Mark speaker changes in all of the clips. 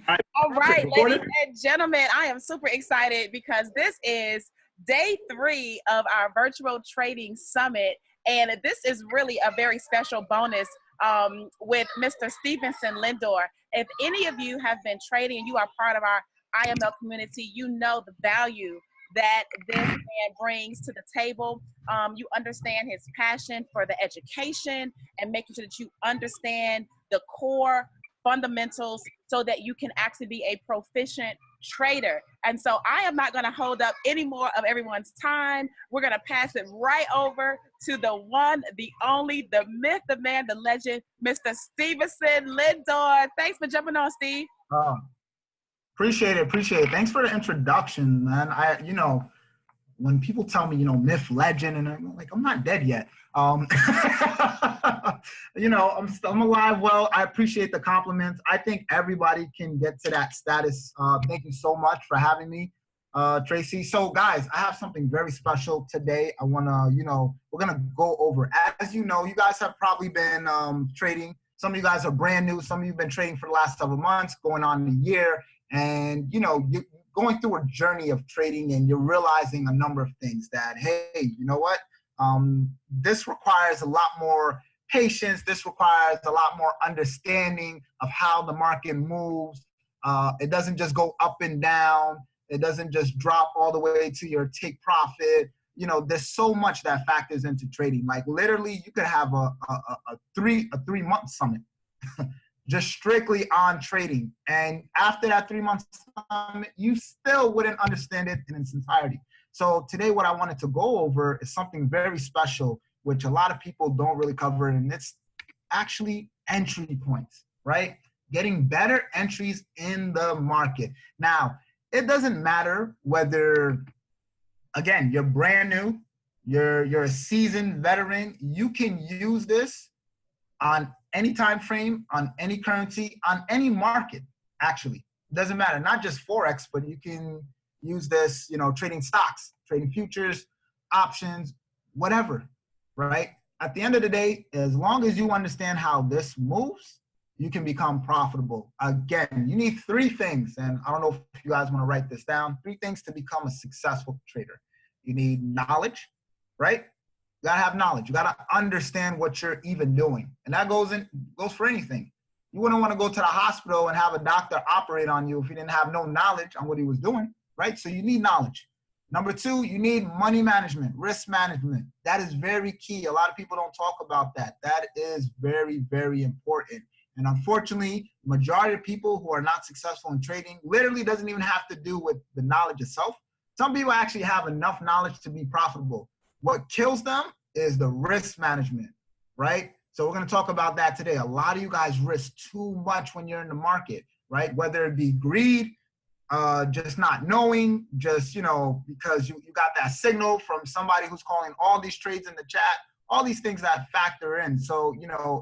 Speaker 1: All right, ladies
Speaker 2: Recorded?
Speaker 1: and gentlemen, I am super excited because this is day 3 of our virtual trading summit. And this is really a very special bonus with Mr. Stevenson Lindor. If any of you have been trading and you are part of our IML community, you know the value that this man brings to the table. You understand his passion for the education and making sure that you understand the core fundamentals so that you can actually be a proficient trader. And so I am not going to hold up any more of everyone's time. We're going to pass it right over to the one, the only, the myth, the man, the legend, Mr. Stevenson Lindor. Thanks for jumping on, Steve.
Speaker 2: Appreciate it. Thanks for the introduction, man. When people tell me, myth, legend, and I'm like, I'm not dead yet. I'm alive. Well, I appreciate the compliments. I think everybody can get to that status. Thank you so much for having me, Tracy. So guys, I have something very special today. I want to, we're going to go over, as you know, you guys have probably been trading. Some of you guys are brand new. Some of you have been trading for the last several months, going on a year. And, you're going through a journey of trading and you're realizing a number of things that, hey, you know what? This requires a lot more patience. This requires a lot more understanding of how the market moves. It doesn't just go up and down. It doesn't just drop all the way to your take profit. There's so much that factors into trading. Like literally you could have a 3-month summit just strictly on trading. And after that 3 months, you still wouldn't understand it in its entirety. So today what I wanted to go over is something very special, which a lot of people don't really cover, and it's actually entry points, right? Getting better entries in the market. Now, it doesn't matter whether, again, you're brand new, you're a seasoned veteran, you can use this on any time frame, on any currency, on any market, actually. It doesn't matter, not just Forex, but you can use this, trading stocks, trading futures, options, whatever, right? At the end of the day, as long as you understand how this moves, you can become profitable. Again, you need 3 things, and I don't know if you guys want to write this down, 3 things to become a successful trader. You need knowledge, right? You gotta have knowledge. You gotta understand what you're even doing. And that goes for anything. You wouldn't want to go to the hospital and have a doctor operate on you if you didn't have no knowledge on what he was doing, right? So you need knowledge. Number 2, you need money management, risk management. That is very key. A lot of people don't talk about that. That is very, very important. And unfortunately, majority of people who are not successful in trading literally doesn't even have to do with the knowledge itself. Some people actually have enough knowledge to be profitable. What kills them is the risk management, right? So we're going to talk about that today. A lot of you guys risk too much when you're in the market, right? Whether it be greed, just not knowing, just, because you got that signal from somebody who's calling all these trades in the chat, all these things that factor in. So,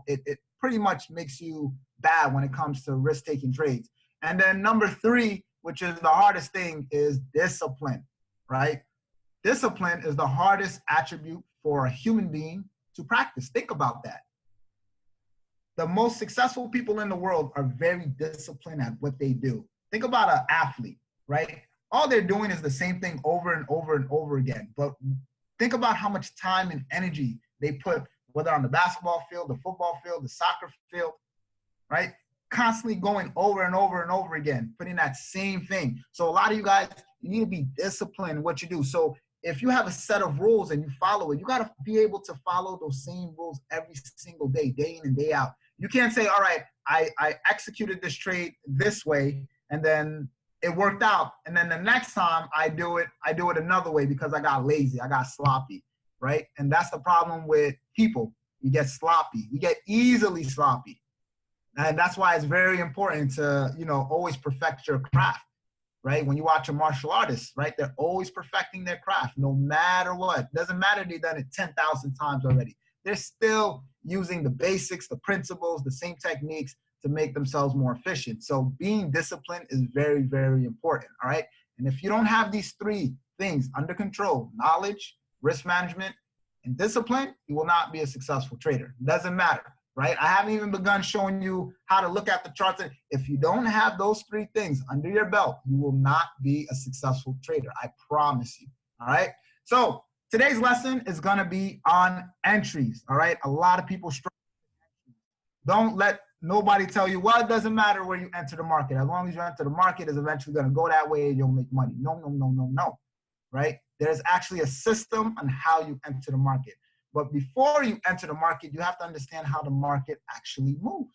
Speaker 2: it pretty much makes you bad when it comes to risk-taking trades. And then number 3, which is the hardest thing, is discipline, right? Discipline is the hardest attribute for a human being to practice. Think about that. The most successful people in the world are very disciplined at what they do. Think about an athlete, right? All they're doing is the same thing over and over and over again. But think about how much time and energy they put, whether on the basketball field, the football field, the soccer field, right? Constantly going over and over and over again, putting that same thing. So a lot of you guys, you need to be disciplined in what you do. So if you have a set of rules and you follow it, you got to be able to follow those same rules every single day, day in and day out. You can't say, all right, I executed this trade this way and then it worked out. And then the next time I do it another way because I got lazy, I got sloppy, right? And that's the problem with people. We get sloppy. We get easily sloppy. And that's why it's very important to, always perfect your craft. Right? When you watch a martial artist, right? They're always perfecting their craft no matter what. Doesn't matter they've done it 10,000 times already. They're still using the basics, the principles, the same techniques to make themselves more efficient. So being disciplined is very, very important, all right? And if you don't have these 3 things under control, knowledge, risk management, and discipline, you will not be a successful trader. Doesn't matter. right? I haven't even begun showing you how to look at the charts. If you don't have those 3 things under your belt, you will not be a successful trader. I promise you, all right? So today's lesson is gonna be on entries, all right? A lot of people struggle. Don't let nobody tell you, well, it doesn't matter where you enter the market. As long as you enter the market, is eventually gonna go that way and you'll make money. No, no, no, no, no, right? There's actually a system on how you enter the market. But before you enter the market, you have to understand how the market actually moves,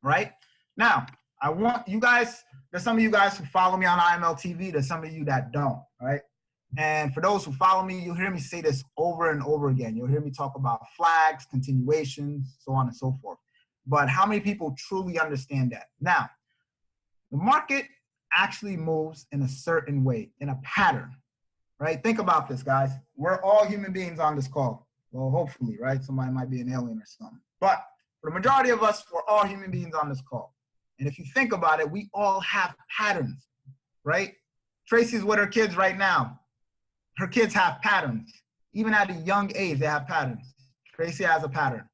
Speaker 2: right? Now, I want you guys, there's some of you guys who follow me on IML TV, there's some of you that don't, right? And for those who follow me, you'll hear me say this over and over again. You'll hear me talk about flags, continuations, so on and so forth. But how many people truly understand that? Now, the market actually moves in a certain way, in a pattern, right? Think about this, guys. We're all human beings on this call. Well, hopefully, right? Somebody might be an alien or something. But for the majority of us, we're all human beings on this call. And if you think about it, we all have patterns, right? Tracy's with her kids right now. Her kids have patterns. Even at a young age, they have patterns. Tracy has a pattern.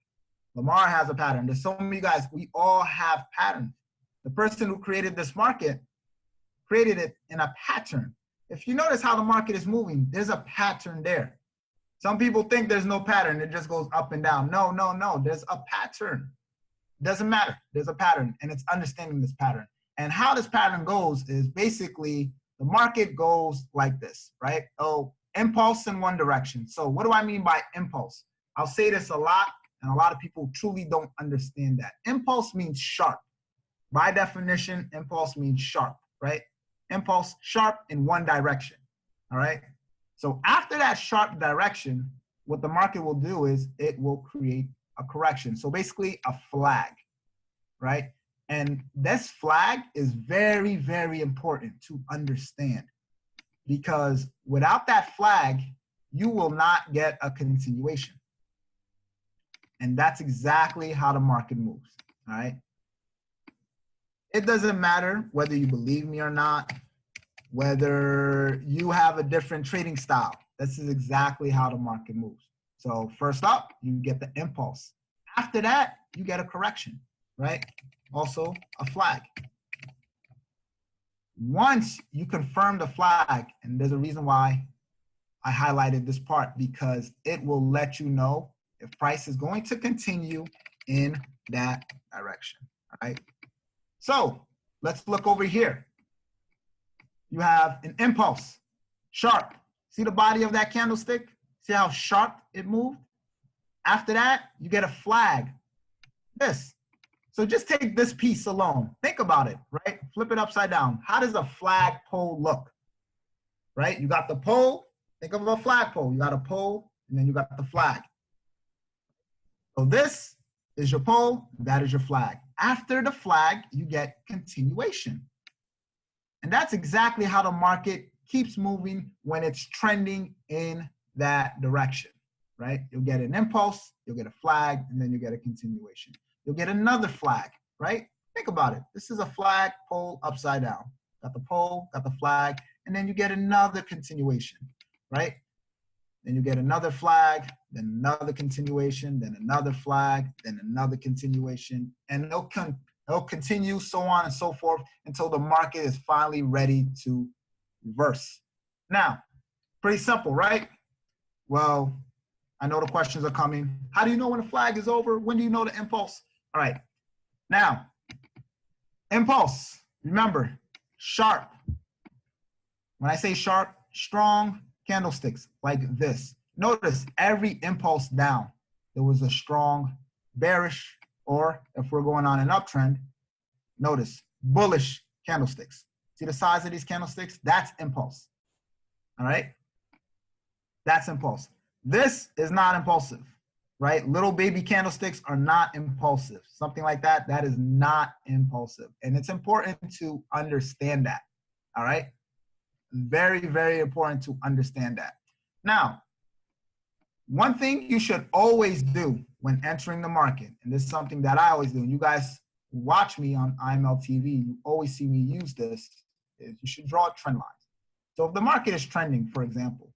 Speaker 2: Lamar has a pattern. There's so many guys. We all have patterns. The person who created this market created it in a pattern. If you notice how the market is moving, there's a pattern there. Some people think there's no pattern. It just goes up and down. No, no, no. There's a pattern. Doesn't matter. There's a pattern, and it's understanding this pattern. And how this pattern goes is basically the market goes like this, right? Oh, impulse in one direction. So what do I mean by impulse? I'll say this a lot, and a lot of people truly don't understand that. Impulse means sharp. By definition, impulse means sharp, right? Impulse, sharp in one direction, all right? So after that sharp direction, what the market will do is it will create a correction. So basically a flag, right? And this flag is very, very important to understand, because without that flag, you will not get a continuation. And that's exactly how the market moves, all right? It doesn't matter whether you believe me or not, whether you have a different trading style. This is exactly how the market moves. So first up, you get the impulse. After that, you get a correction, right? Also a flag. Once you confirm the flag, and there's a reason why I highlighted this part, because it will let you know if price is going to continue in that direction, all right? So let's look over here. You have an impulse, sharp. See the body of that candlestick? See how sharp it moved? After that, you get a flag, this. So just take this piece alone. Think about it, right? Flip it upside down. How does a flagpole look, right? You got the pole, think of a flagpole. You got a pole, and then you got the flag. So this is your pole, that is your flag. After the flag, you get continuation. And that's exactly how the market keeps moving when it's trending in that direction, right? You'll get an impulse, you'll get a flag, and then you get a continuation. You'll get another flag, right? Think about it. This is a flag pole upside down. Got the pole, got the flag, and then you get another continuation, right? Then you get another flag, then another continuation, then another flag, then another continuation, and it'll continue so on and so forth until the market is finally ready to reverse. Now, pretty simple, right? Well, I know the questions are coming. How do you know when the flag is over? When do you know the impulse? All right. Now, impulse, remember, sharp. When I say sharp, strong candlesticks like this. Notice every impulse down, there was a strong bearish, or if we're going on an uptrend, notice bullish candlesticks. See the size of these candlesticks? That's impulse. All right? That's impulse. This is not impulsive, right? Little baby candlesticks are not impulsive. Something like that, that is not impulsive. And it's important to understand that, all right? Very, very important to understand that. Now, one thing you should always do when entering the market, and this is something that I always do, and you guys watch me on IML TV, you always see me use this, is you should draw trend lines. So if the market is trending, for example,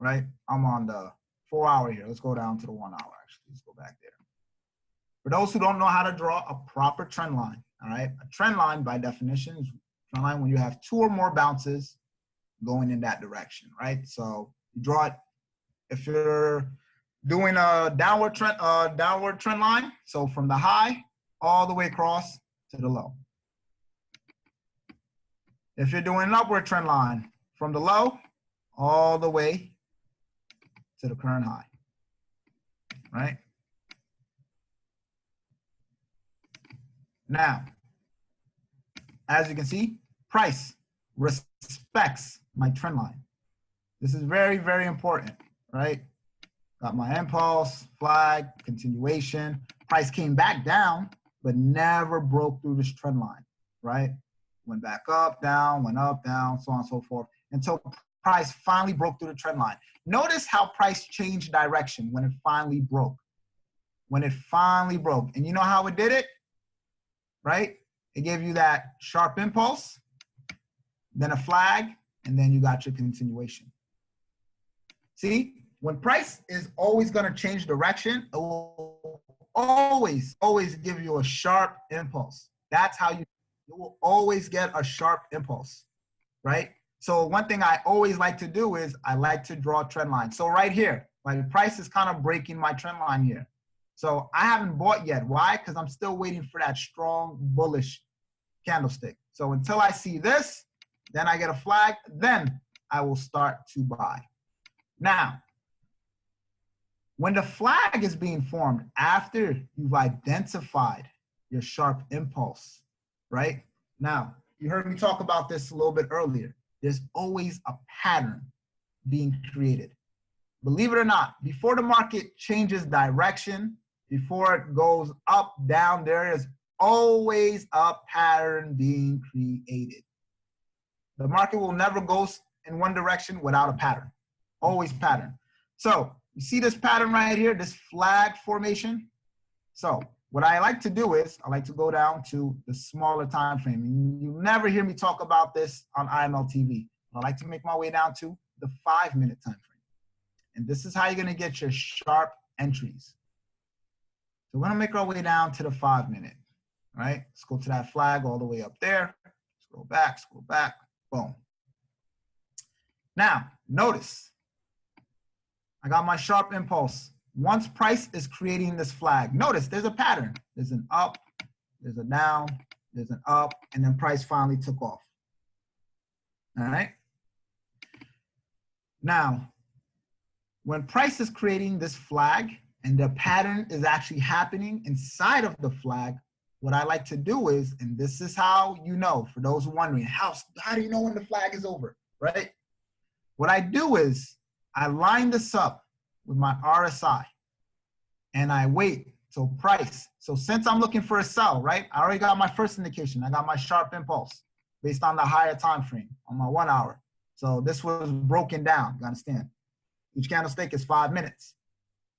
Speaker 2: right? I'm on the 4 hour here. Let's go down to the 1 hour, actually. Let's go back there. For those who don't know how to draw a proper trend line, all right? A trend line, by definition, is a trend line when you have 2 or more bounces going in that direction, right? So you draw it if you're doing a downward trend line, so from the high all the way across to the low. If you're doing an upward trend line, from the low all the way to the current high, right? Now, as you can see, price respects my trend line. This is very, very important, right? Got my impulse, flag, continuation. Price came back down, but never broke through this trend line, right? Went back up, down, went up, down, so on and so forth, until price finally broke through the trend line. Notice how price changed direction when it finally broke. When it finally broke. And you know how it did it? Right? It gave you that sharp impulse, then a flag, and then you got your continuation. See, when price is always going to change direction, it will always give you a sharp impulse. That's how you will always get a sharp impulse, right? So one thing I always like to do is I like to draw a trend line. So right here, my price is kind of breaking my trend line here. So I haven't bought yet. Why? Because I'm still waiting for that strong bullish candlestick. So until I see this, then I get a flag, then I will start to buy. Now, when the flag is being formed after you've identified your sharp impulse, right? Now, you heard me talk about this a little bit earlier. There's always a pattern being created. Believe it or not, before the market changes direction, before it goes up, down, there is always a pattern being created. The market will never go in one direction without a pattern. Always pattern. So you see this pattern right here, this flag formation? So what I like to do is I like to go down to the smaller time frame. And you never hear me talk about this on IML TV. I like to make my way down to the 5-minute time frame. And this is how you're going to get your sharp entries. So we're going to make our way down to the 5-minute, right? Let's go to that flag all the way up there. Scroll back, boom. Now, notice, I got my sharp impulse. Once price is creating this flag, notice there's a pattern. There's an up, there's a down, there's an up, and then price finally took off. All right? Now, when price is creating this flag and the pattern is actually happening inside of the flag, what I like to do is, and this is how you know, for those who are wondering, how do you know when the flag is over, right? What I do is I line this up with my RSI and I wait till price. So since I'm looking for a sell, right? I already got my first indication. I got my sharp impulse based on the higher time frame on my 1 hour. So this was broken down, you understand? Each candlestick is 5 minutes.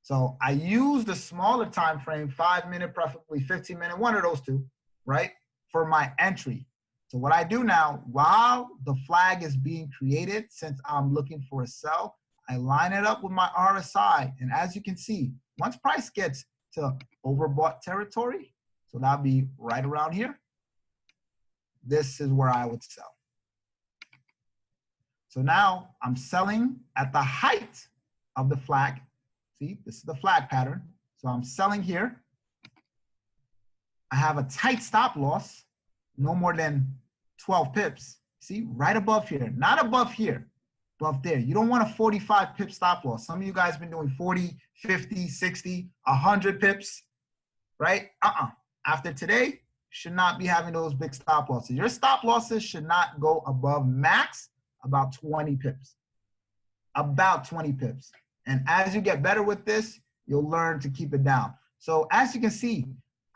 Speaker 2: So I use the smaller time frame, 5-minute, preferably 15-minute, one of those two, right, for my entry. So what I do now, while the flag is being created, since I'm looking for a sell, I line it up with my RSI. And as you can see, once price gets to overbought territory, so that'll be right around here, this is where I would sell. So now I'm selling at the height of the flag. See, this is the flag pattern. So I'm selling here. I have a tight stop loss, no more than 12 pips. See, right above here, not above here, above there. You don't want a 45 pip stop loss. Some of you guys have been doing 40, 50, 60, 100 pips, right? After today, you should not be having those big stop losses. Your stop losses should not go above max about 20 pips. About 20 pips. And as you get better with this, you'll learn to keep it down. So as you can see,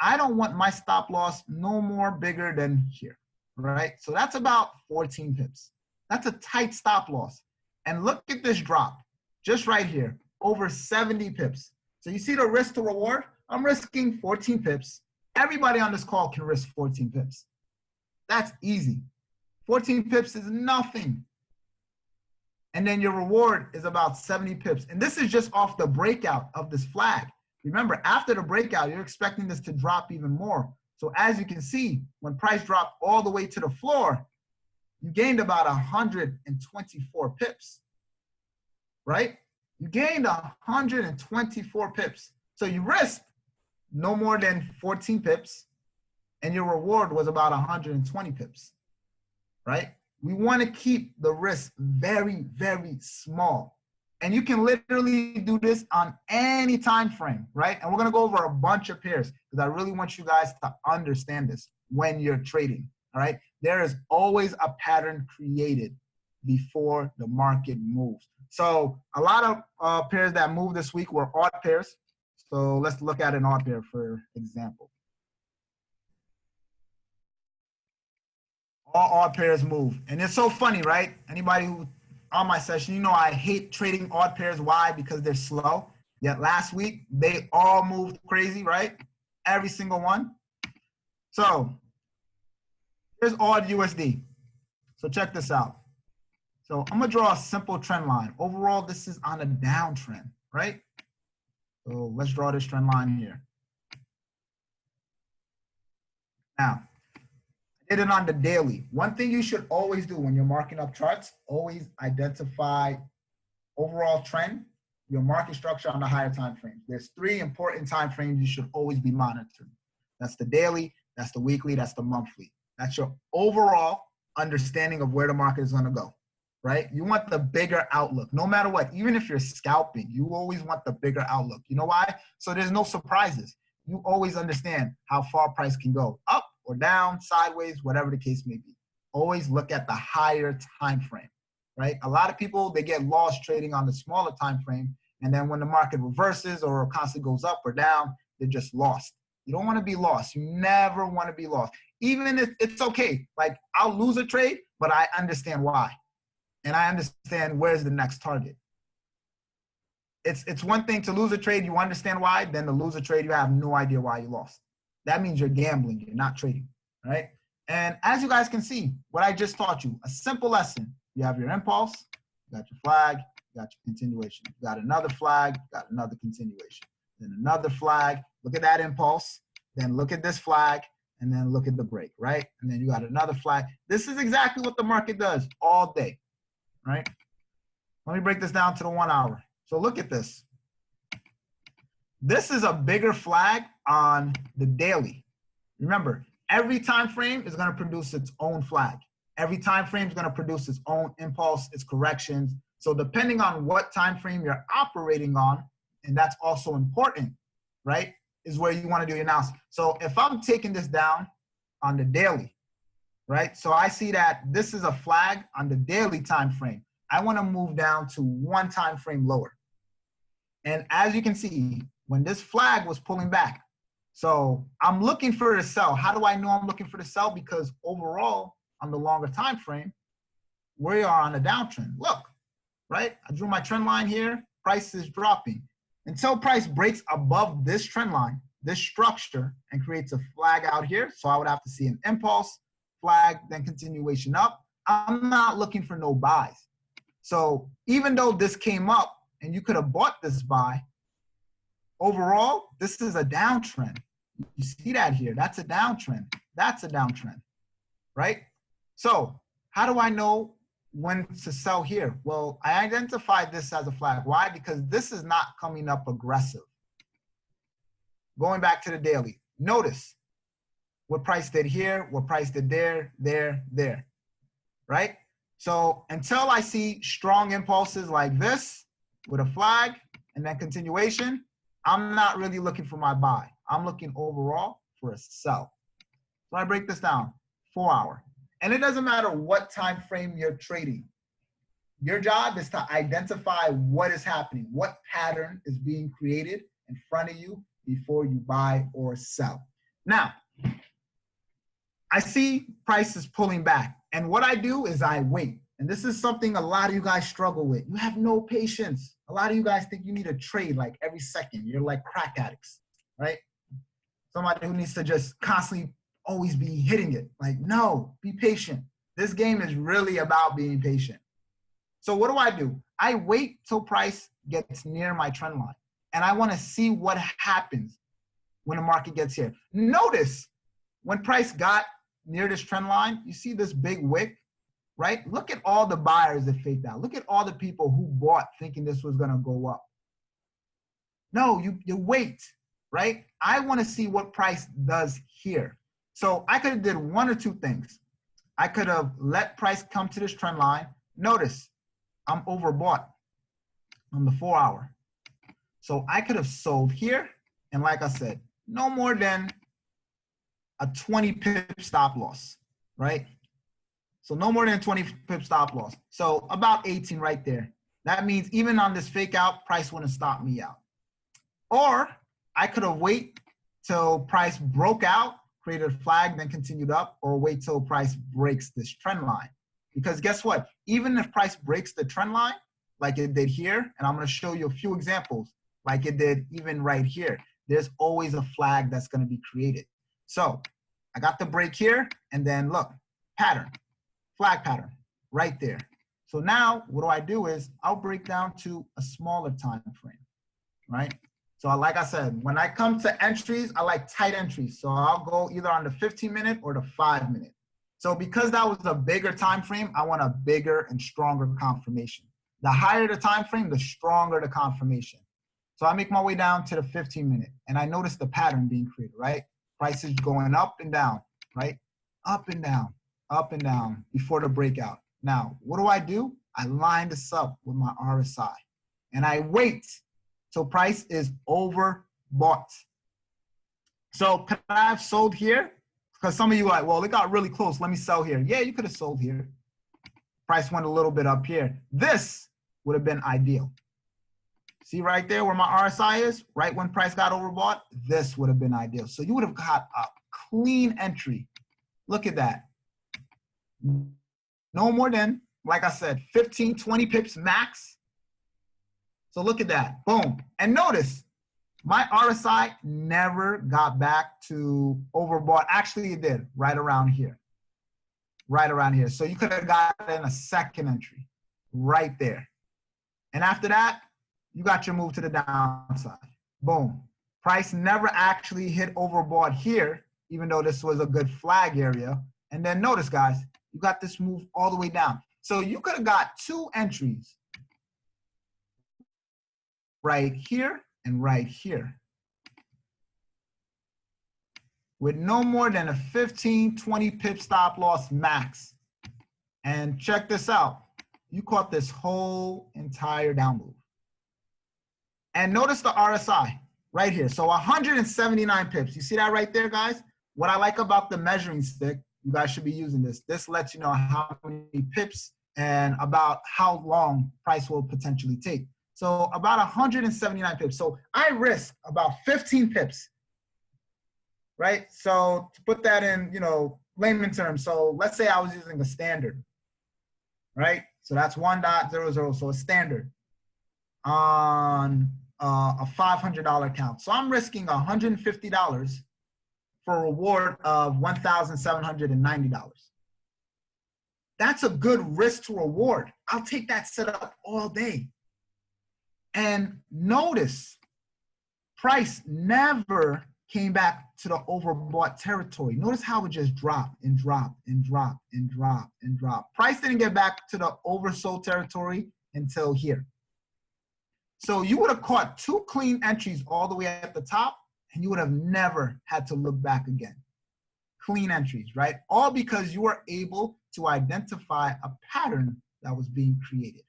Speaker 2: I don't want my stop loss no more bigger than here, right? So that's about 14 pips. That's a tight stop loss. And look at this drop, just right here, over 70 pips. So you see the risk to reward? I'm risking 14 pips. Everybody on this call can risk 14 pips. That's easy. 14 pips is nothing. And then your reward is about 70 pips. And this is just off the breakout of this flag. Remember, after the breakout, you're expecting this to drop even more. So as you can see, when price dropped all the way to the floor, you gained about 124 pips, right? You gained 124 pips. So you risked no more than 14 pips, and your reward was about 120 pips, right? We want to keep the risk very, very small. And you can literally do this on any time frame, right? And we're going to go over a bunch of pairs because I really want you guys to understand this when you're trading, all right? There is always a pattern created before the market moves. So a lot of pairs that moved this week were odd pairs. So let's look at an odd pair, for example. All odd pairs move. And it's so funny, right? Anybody who on my session, you know I hate trading odd pairs. Why? Because they're slow. Yet last week, they all moved crazy, right? Every single one. So here's odd USD. So check this out. So I'm going to draw a simple trend line. Overall, this is on a downtrend, right? So let's draw this trend line here. Now, I did it on the daily. One thing you should always do when you're marking up charts, always identify overall trend, your market structure on the higher time frames. There's 3 important time frames you should always be monitoring. That's the daily, that's the weekly, that's the monthly. That's your overall understanding of where the market is going to go, right? You want the bigger outlook, no matter what. Even if you're scalping, you always want the bigger outlook. You know why? So there's no surprises. You always understand how far price can go, up or down, sideways, whatever the case may be. Always look at the higher time frame, right? A lot of people, they get lost trading on the smaller time frame, and then when the market reverses or constantly goes up or down, they're just lost. You don't want to be lost. You never want to be lost. Even if it's okay, like I'll lose a trade, but I understand why. And I understand where's the next target. It's one thing to lose a trade, you understand why, then to lose a trade, you have no idea why you lost. That means you're gambling, you're not trading, right? And as you guys can see, what I just taught you, a simple lesson. You have your impulse, you got your flag, you got your continuation. You got another flag, you got another continuation. Then another flag, look at that impulse, then look at this flag, and then look at the break, right? And then you got another flag. This is exactly what the market does all day, right? Let me break this down to the 1 hour. So look at this. This is a bigger flag on the daily. Remember, every time frame is going to produce its own flag. Every time frame is going to produce its own impulse, its corrections. So depending on what time frame you're operating on, and that's also important, right, is where you want to do your analysis. So if I'm taking this down on the daily, right, so I see that this is a flag on the daily time frame. I want to move down to 1 time frame lower. And as you can see, when this flag was pulling back, so I'm looking for the sell. How do I know I'm looking for the sell? Because overall, on the longer time frame, we are on a downtrend. Look, right? I drew my trend line here. Price is dropping. Until price breaks above this trend line, this structure, and creates a flag out here. So I would have to see an impulse, flag, then continuation up. I'm not looking for no buys. So even though this came up and you could have bought this buy, overall, this is a downtrend. You see that here? That's a downtrend. That's a downtrend, right? So how do I know when to sell here? Well, I identified this as a flag. Why? Because this is not coming up aggressive. Going back to the daily, notice what price did here, what price did there, right? So until I see strong impulses like this with a flag and then continuation, I'm not really looking for my buy. I'm looking overall for a sell. So I break this down, 4 hour. And it doesn't matter what time frame you're trading. Your job is to identify what is happening, what pattern is being created in front of you before you buy or sell. Now, I see prices pulling back. And what I do is I wait. And this is something a lot of you guys struggle with. You have no patience. A lot of you guys think you need to trade like every second. You're like crack addicts, right? Somebody who needs to just constantly always be hitting it. Like, no, be patient. This game is really about being patient. So what do? I wait till price gets near my trend line. and I want to see what happens when the market gets here. Notice when price got near this trend line, you see this big wick, right? Look at all the buyers that faked out. Look at all the people who bought thinking this was going to go up. No, you wait, right? I want to see what price does here. So I could have did one or two things. I could have let price come to this trend line. Notice I'm overbought on the 4 hour. So I could have sold here. And like I said, no more than a 20 pip stop loss, right? So no more than 20 pip stop loss. So about 18 right there. That means even on this fake out, price wouldn't stop me out. Or I could have waited till price broke out, created a flag, then continued up, or wait till price breaks this trend line. Because guess what? Even if price breaks the trend line, like it did here, and I'm going to show you a few examples, like it did even right here, there's always a flag that's going to be created. So I got the break here, and then look, pattern, flag pattern, right there. So now what do is I'll break down to a smaller time frame, right? So like I said, when I come to entries, I like tight entries. So I'll go either on the 15-minute or the 5-minute. So because that was a bigger time frame, I want a bigger and stronger confirmation. The higher the time frame, the stronger the confirmation. So I make my way down to the 15-minute, and I notice the pattern being created, right? Prices going up and down, right? Up and down before the breakout. Now, what do? I line this up with my RSI, and I wait till price is overbought. So could I have sold here? Because some of you are like, well, it got really close. Let me sell here. Yeah, you could have sold here. Price went a little bit up here. This would have been ideal. See right there where my RSI is? Right when price got overbought, this would have been ideal. So you would have got a clean entry. Look at that. No more than, like I said, 15, 20 pips max. So look at that, boom. And notice, my RSI never got back to overbought. Actually, it did, right around here. Right around here. So you could have gotten a second entry right there. And after that, you got your move to the downside. Boom. Price never actually hit overbought here, even though this was a good flag area. And then notice, guys, you got this move all the way down. So you could have got two entries right here and right here with no more than a 15, 20 pip stop loss max. And check this out. You caught this whole entire down move. And notice the RSI right here. So 179 pips. You see that right there, guys? What I like about the measuring stick, you guys should be using this. This lets you know how many pips and about how long price will potentially take. So about 179 pips. So I risk about 15 pips, right? So to put that in, layman terms. So let's say I was using a standard, right? So that's 1.00. So a standard on a $500 account. So I'm risking $150 for a reward of $1,790. That's a good risk to reward. I'll take that setup all day. And notice, price never came back to the overbought territory. Notice how it just dropped and dropped and dropped and dropped and dropped. Price didn't get back to the oversold territory until here. So you would have caught two clean entries all the way at the top, and you would have never had to look back again. Clean entries, right? All because you were able to identify a pattern that was being created,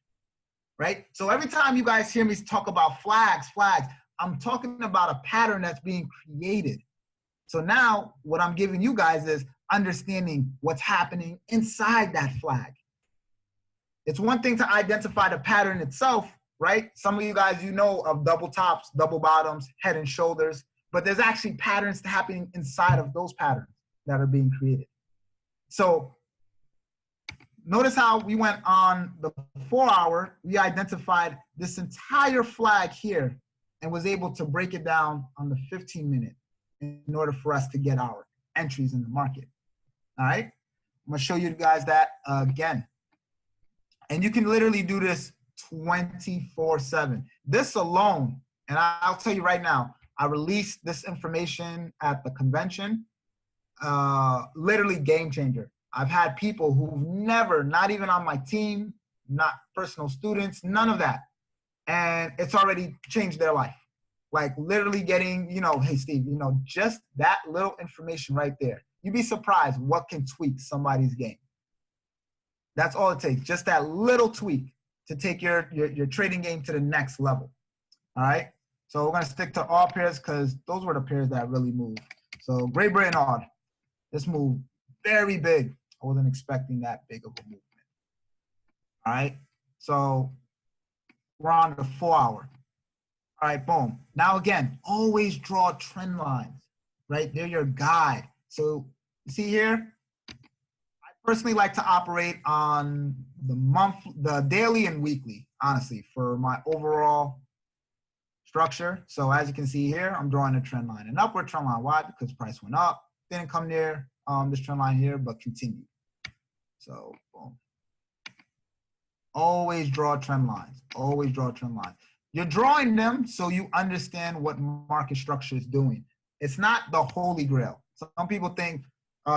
Speaker 2: right? So every time you guys hear me talk about flags, I'm talking about a pattern that's being created. So now what I'm giving you guys is understanding what's happening inside that flag. It's one thing to identify the pattern itself, right? Some of you guys, of double tops, double bottoms, head and shoulders, but there's actually patterns happening inside of those patterns that are being created. So notice how we went on the 4 hour, we identified this entire flag here and was able to break it down on the 15-minute in order for us to get our entries in the market. All right, I'm gonna show you guys that again. And you can literally do this 24/7. This alone And I'll tell you right now, I released this information at the convention, literally game changer. I've had people who've never, not even on my team, not personal students, none of that. And it's already changed their life. Like literally getting, you know, hey, Steve, you know, just that little information right there. You'd be surprised what can tweak somebody's game. That's all it takes, just that little tweak to take your trading game to the next level. All right. So we're going to stick to all pairs because those were the pairs that really moved. So Great Britain odd. This moved very big. I wasn't expecting that big of a movement. All right. So we're on the 4 hour. All right, boom. Now again, always draw trend lines, right? They're your guide. So you see here, I personally like to operate on the daily and weekly, honestly, for my overall structure. So as you can see here, I'm drawing a trend line, an upward trend line. Why? Because price went up, didn't come near this trend line here, but continued. So boom. Always draw trend lines. Always draw trend lines. You're drawing them so you understand what market structure is doing. It's not the holy grail. Some people think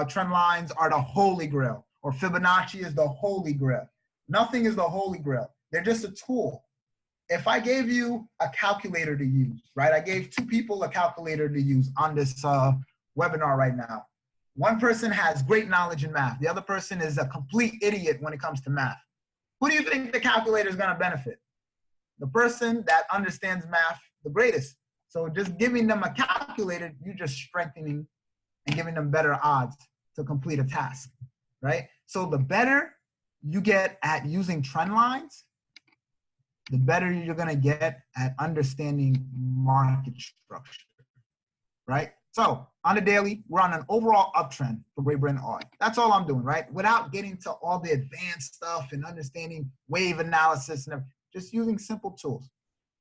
Speaker 2: trend lines are the holy grail or Fibonacci is the holy grail. Nothing is the holy grail. They're just a tool. If I gave you a calculator to use, right? I gave 2 people a calculator to use on this webinar right now. One person has great knowledge in math. The other person is a complete idiot when it comes to math. Who do you think the calculator is going to benefit? The person that understands math the greatest. So just giving them a calculator, you're just strengthening and giving them better odds to complete a task, right? So the better you get at using trend lines, the better you're gonna get at understanding market structure, right? So on the daily, we're on an overall uptrend for Great Britain oil. That's all I'm doing, right? Without getting to all the advanced stuff and understanding wave analysis and everything. Just using simple tools.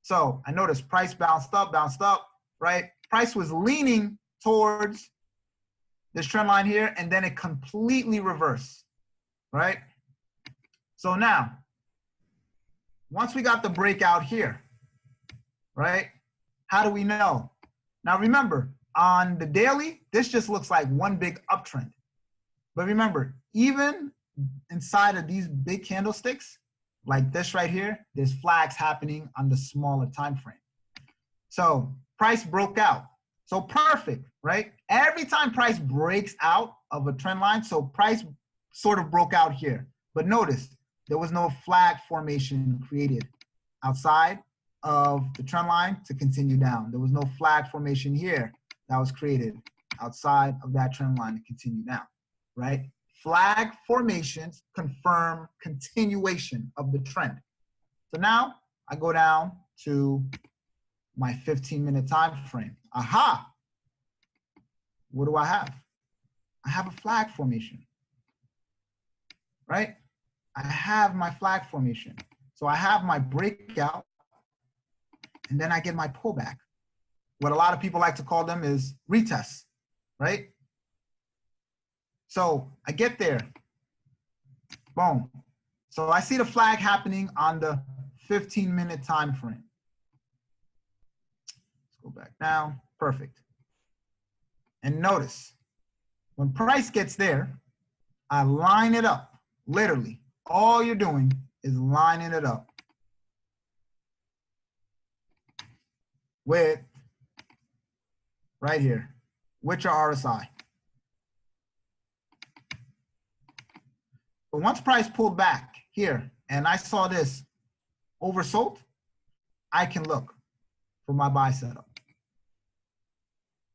Speaker 2: So I noticed price bounced up, right? Price was leaning towards this trend line here, and then it completely reversed, right? So now, once we got the breakout here, right? How do we know? Now remember, on the daily, this just looks like one big uptrend. But remember, even inside of these big candlesticks, like this right here, there's flags happening on the smaller time frame. So price broke out. So perfect, right? Every time price breaks out of a trend line, so price sort of broke out here. But notice, there was no flag formation created outside of the trend line to continue down. There was no flag formation here that was created outside of that trend line to continue down, right? Flag formations confirm continuation of the trend. So now I go down to my 15-minute time frame. Aha! What do I have? I have a flag formation, right? I have my flag formation. So I have my breakout, and then I get my pullback. What a lot of people like to call them is retests, right? So I get there, boom. So I see the flag happening on the 15-minute time frame. Let's go back down, perfect. And notice, when price gets there, I line it up, literally. All you're doing is lining it up with, right here, with your RSI. But once price pulled back here, and I saw this oversold, I can look for my buy setup,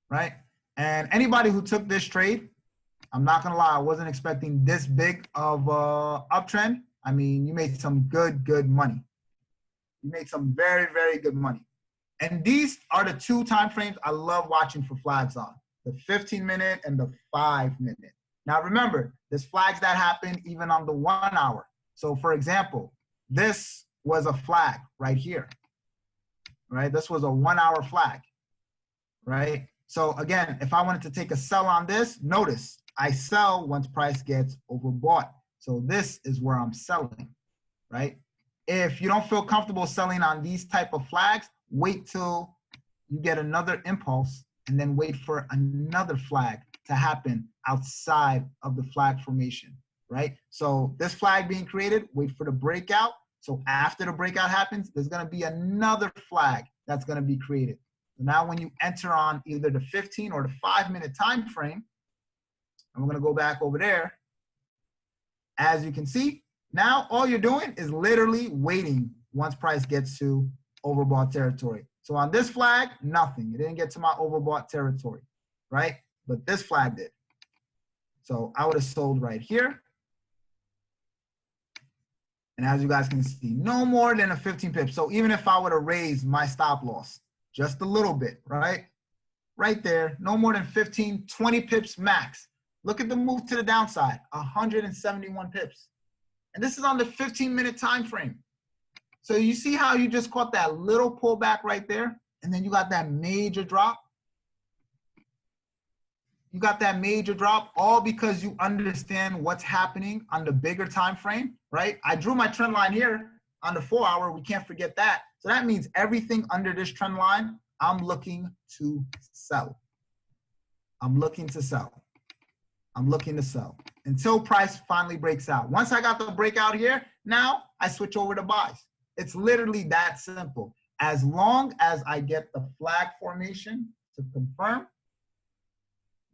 Speaker 2: right? And anybody who took this trade, I'm not gonna lie, I wasn't expecting this big of a uptrend. I mean, you made some good money. You made some very good money. And these are the 2 time frames I love watching for flags on, the 15-minute and the 5-minute. Now remember, there's flags that happen even on the 1 hour. So for example, this was a flag right here, right? This was a 1 hour flag, right? So again, if I wanted to take a sell on this, notice I sell once price gets overbought. So this is where I'm selling, right? If you don't feel comfortable selling on these type of flags, wait till you get another impulse, and then wait for another flag to happen outside of the flag formation, right? So this flag being created, wait for the breakout. So after the breakout happens, there's gonna be another flag that's gonna be created. So now when you enter on either the 15 or the 5-minute time frame, and we're gonna go back over there, as you can see, now all you're doing is literally waiting once price gets to overbought territory. So on this flag, nothing. It didn't get to my overbought territory, right? But this flag did. So I would have sold right here. And as you guys can see, no more than a 15 pips. So even if I would have raised my stop loss just a little bit, right? Right there, no more than 15, 20 pips max. Look at the move to the downside, 171 pips. And this is on the 15-minute time frame. So you see how you just caught that little pullback right there, and then you got that major drop? You got that major drop all because you understand what's happening on the bigger time frame, right? I drew my trend line here on the 4-hour. We can't forget that. So that means everything under this trend line, I'm looking to sell. I'm looking to sell. I'm looking to sell until price finally breaks out. Once I got the breakout here, now I switch over to buys. It's literally that simple. As long as I get the flag formation to confirm,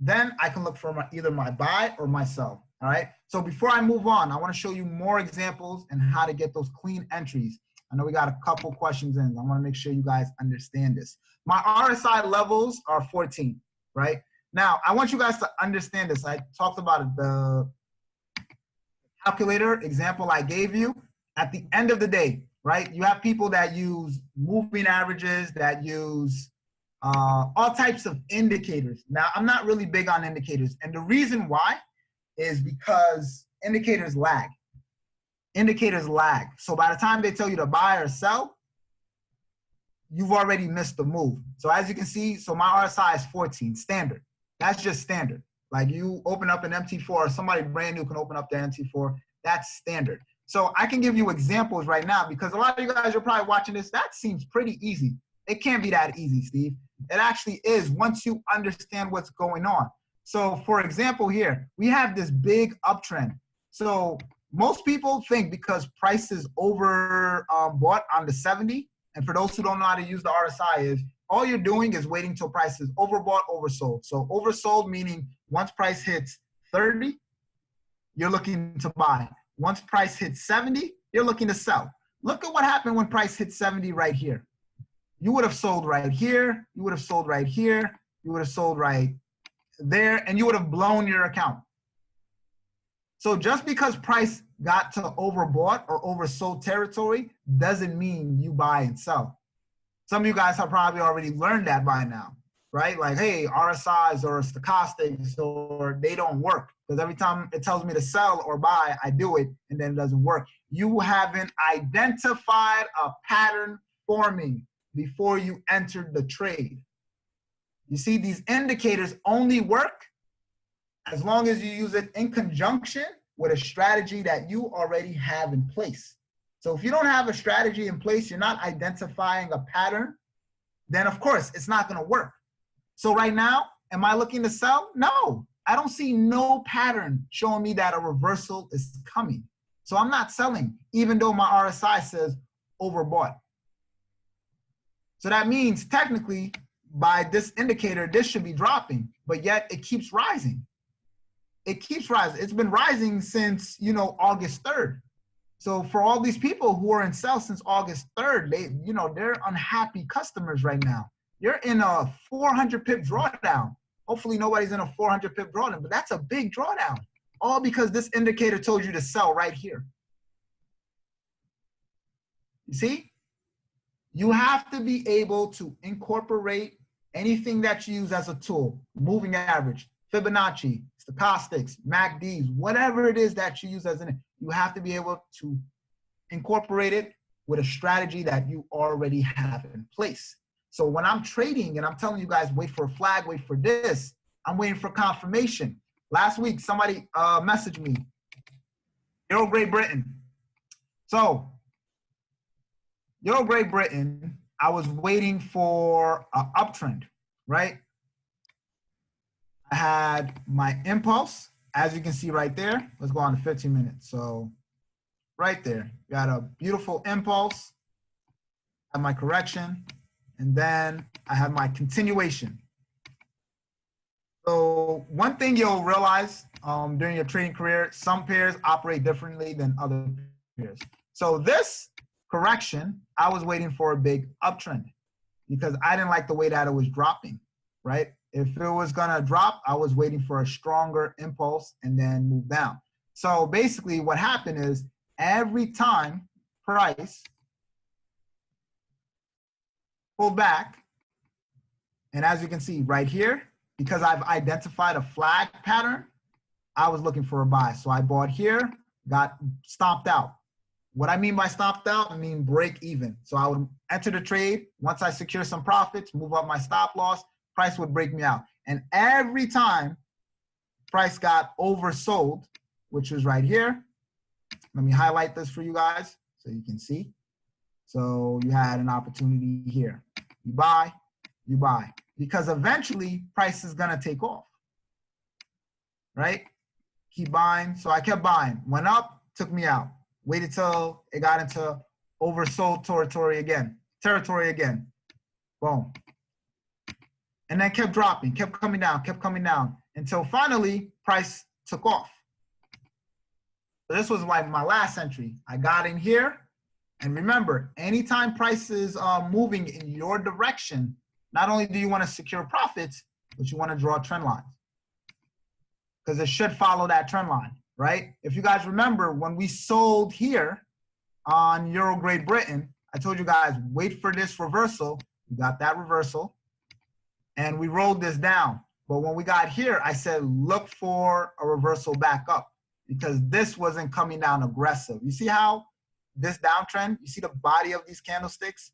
Speaker 2: then I can look for either my buy or my sell, all right? So before I move on, I wanna show you more examples and how to get those clean entries. I know we got a couple questions in. I wanna make sure you guys understand this. My RSI levels are 14, right? Now, I want you guys to understand this. I talked about the calculator example I gave you. At the end of the day, right, you have people that use moving averages, that use all types of indicators. Now, I'm not really big on indicators. And the reason why is because indicators lag. Indicators lag. So by the time they tell you to buy or sell, you've already missed the move. So as you can see, so my RSI is 14, standard. That's just standard. Like you open up an MT4, or somebody brand new can open up their MT4, that's standard. So I can give you examples right now because a lot of you guys are probably watching this. That seems pretty easy. It can't be that easy, Steve. It actually is once you understand what's going on. So for example here, we have this big uptrend. So most people think because price is over bought on the 70, and for those who don't know how to use the RSI is, all you're doing is waiting till price is overbought, oversold. So oversold meaning once price hits 30, you're looking to buy. Once price hits 70, you're looking to sell. Look at what happened when price hit 70 right here. You would have sold right here, you would have sold right here, you would have sold right there, and you would have blown your account. So just because price got to overbought or oversold territory doesn't mean you buy and sell. Some of you guys have probably already learned that by now, right? Like, hey, RSIs or stochastics, or they don't work because every time it tells me to sell or buy, I do it and then it doesn't work. You haven't identified a pattern forming before you entered the trade. You see, these indicators only work as long as you use it in conjunction with a strategy that you already have in place. So if you don't have a strategy in place, you're not identifying a pattern, then of course it's not gonna work. So right now, am I looking to sell? No, I don't see no pattern showing me that a reversal is coming. So I'm not selling, even though my RSI says overbought. So that means technically by this indicator, this should be dropping, but yet it keeps rising. It keeps rising. It's been rising since, you know, August 3rd. So for all these people who are in sell since August 3rd, they're unhappy customers right now. You're in a 400 pip drawdown. Hopefully nobody's in a 400 pip drawdown, but that's a big drawdown. All because this indicator told you to sell right here. You see? You have to be able to incorporate anything that you use as a tool, moving average, Fibonacci, stochastics, MACDs, whatever it is that you use as an, you have to be able to incorporate it with a strategy that you already have in place. So when I'm trading and I'm telling you guys, wait for a flag, wait for this, I'm waiting for confirmation. Last week, somebody messaged me, Euro Great Britain. So Euro Great Britain I was waiting for an uptrend, right? I had my impulse, as you can see right there. Let's go on to 15 minutes. So right there, got a beautiful impulse, have my correction, and then I have my continuation. So one thing you'll realize during your trading career, some pairs operate differently than other pairs. So this correction, I was waiting for a big uptrend because I didn't like the way that it was dropping, right? If it was gonna drop, I was waiting for a stronger impulse and then move down. So basically what happened is every time price pulled back, and as you can see right here, because I've identified a flag pattern, I was looking for a buy. So I bought here, got stopped out. What I mean by stopped out, I mean break even. So I would enter the trade. Once I secure some profits, move up my stop loss, price would break me out. And every time price got oversold, which was right here, let me highlight this for you guys so you can see. So you had an opportunity here. You buy, because eventually price is gonna take off, right? Keep buying. So I kept buying, went up, took me out. Waited till it got into oversold territory again. Boom. And then kept dropping, kept coming down, until finally price took off. So this was like my last entry. I got in here, and remember, anytime price is moving in your direction, not only do you want to secure profits, but you want to draw trend lines because it should follow that trend line, right? If you guys remember, when we sold here on Euro Great Britain, I told you guys, wait for this reversal. We got that reversal, and we rolled this down. But when we got here, I said, look for a reversal back up because this wasn't coming down aggressive. You see how this downtrend, you see the body of these candlesticks?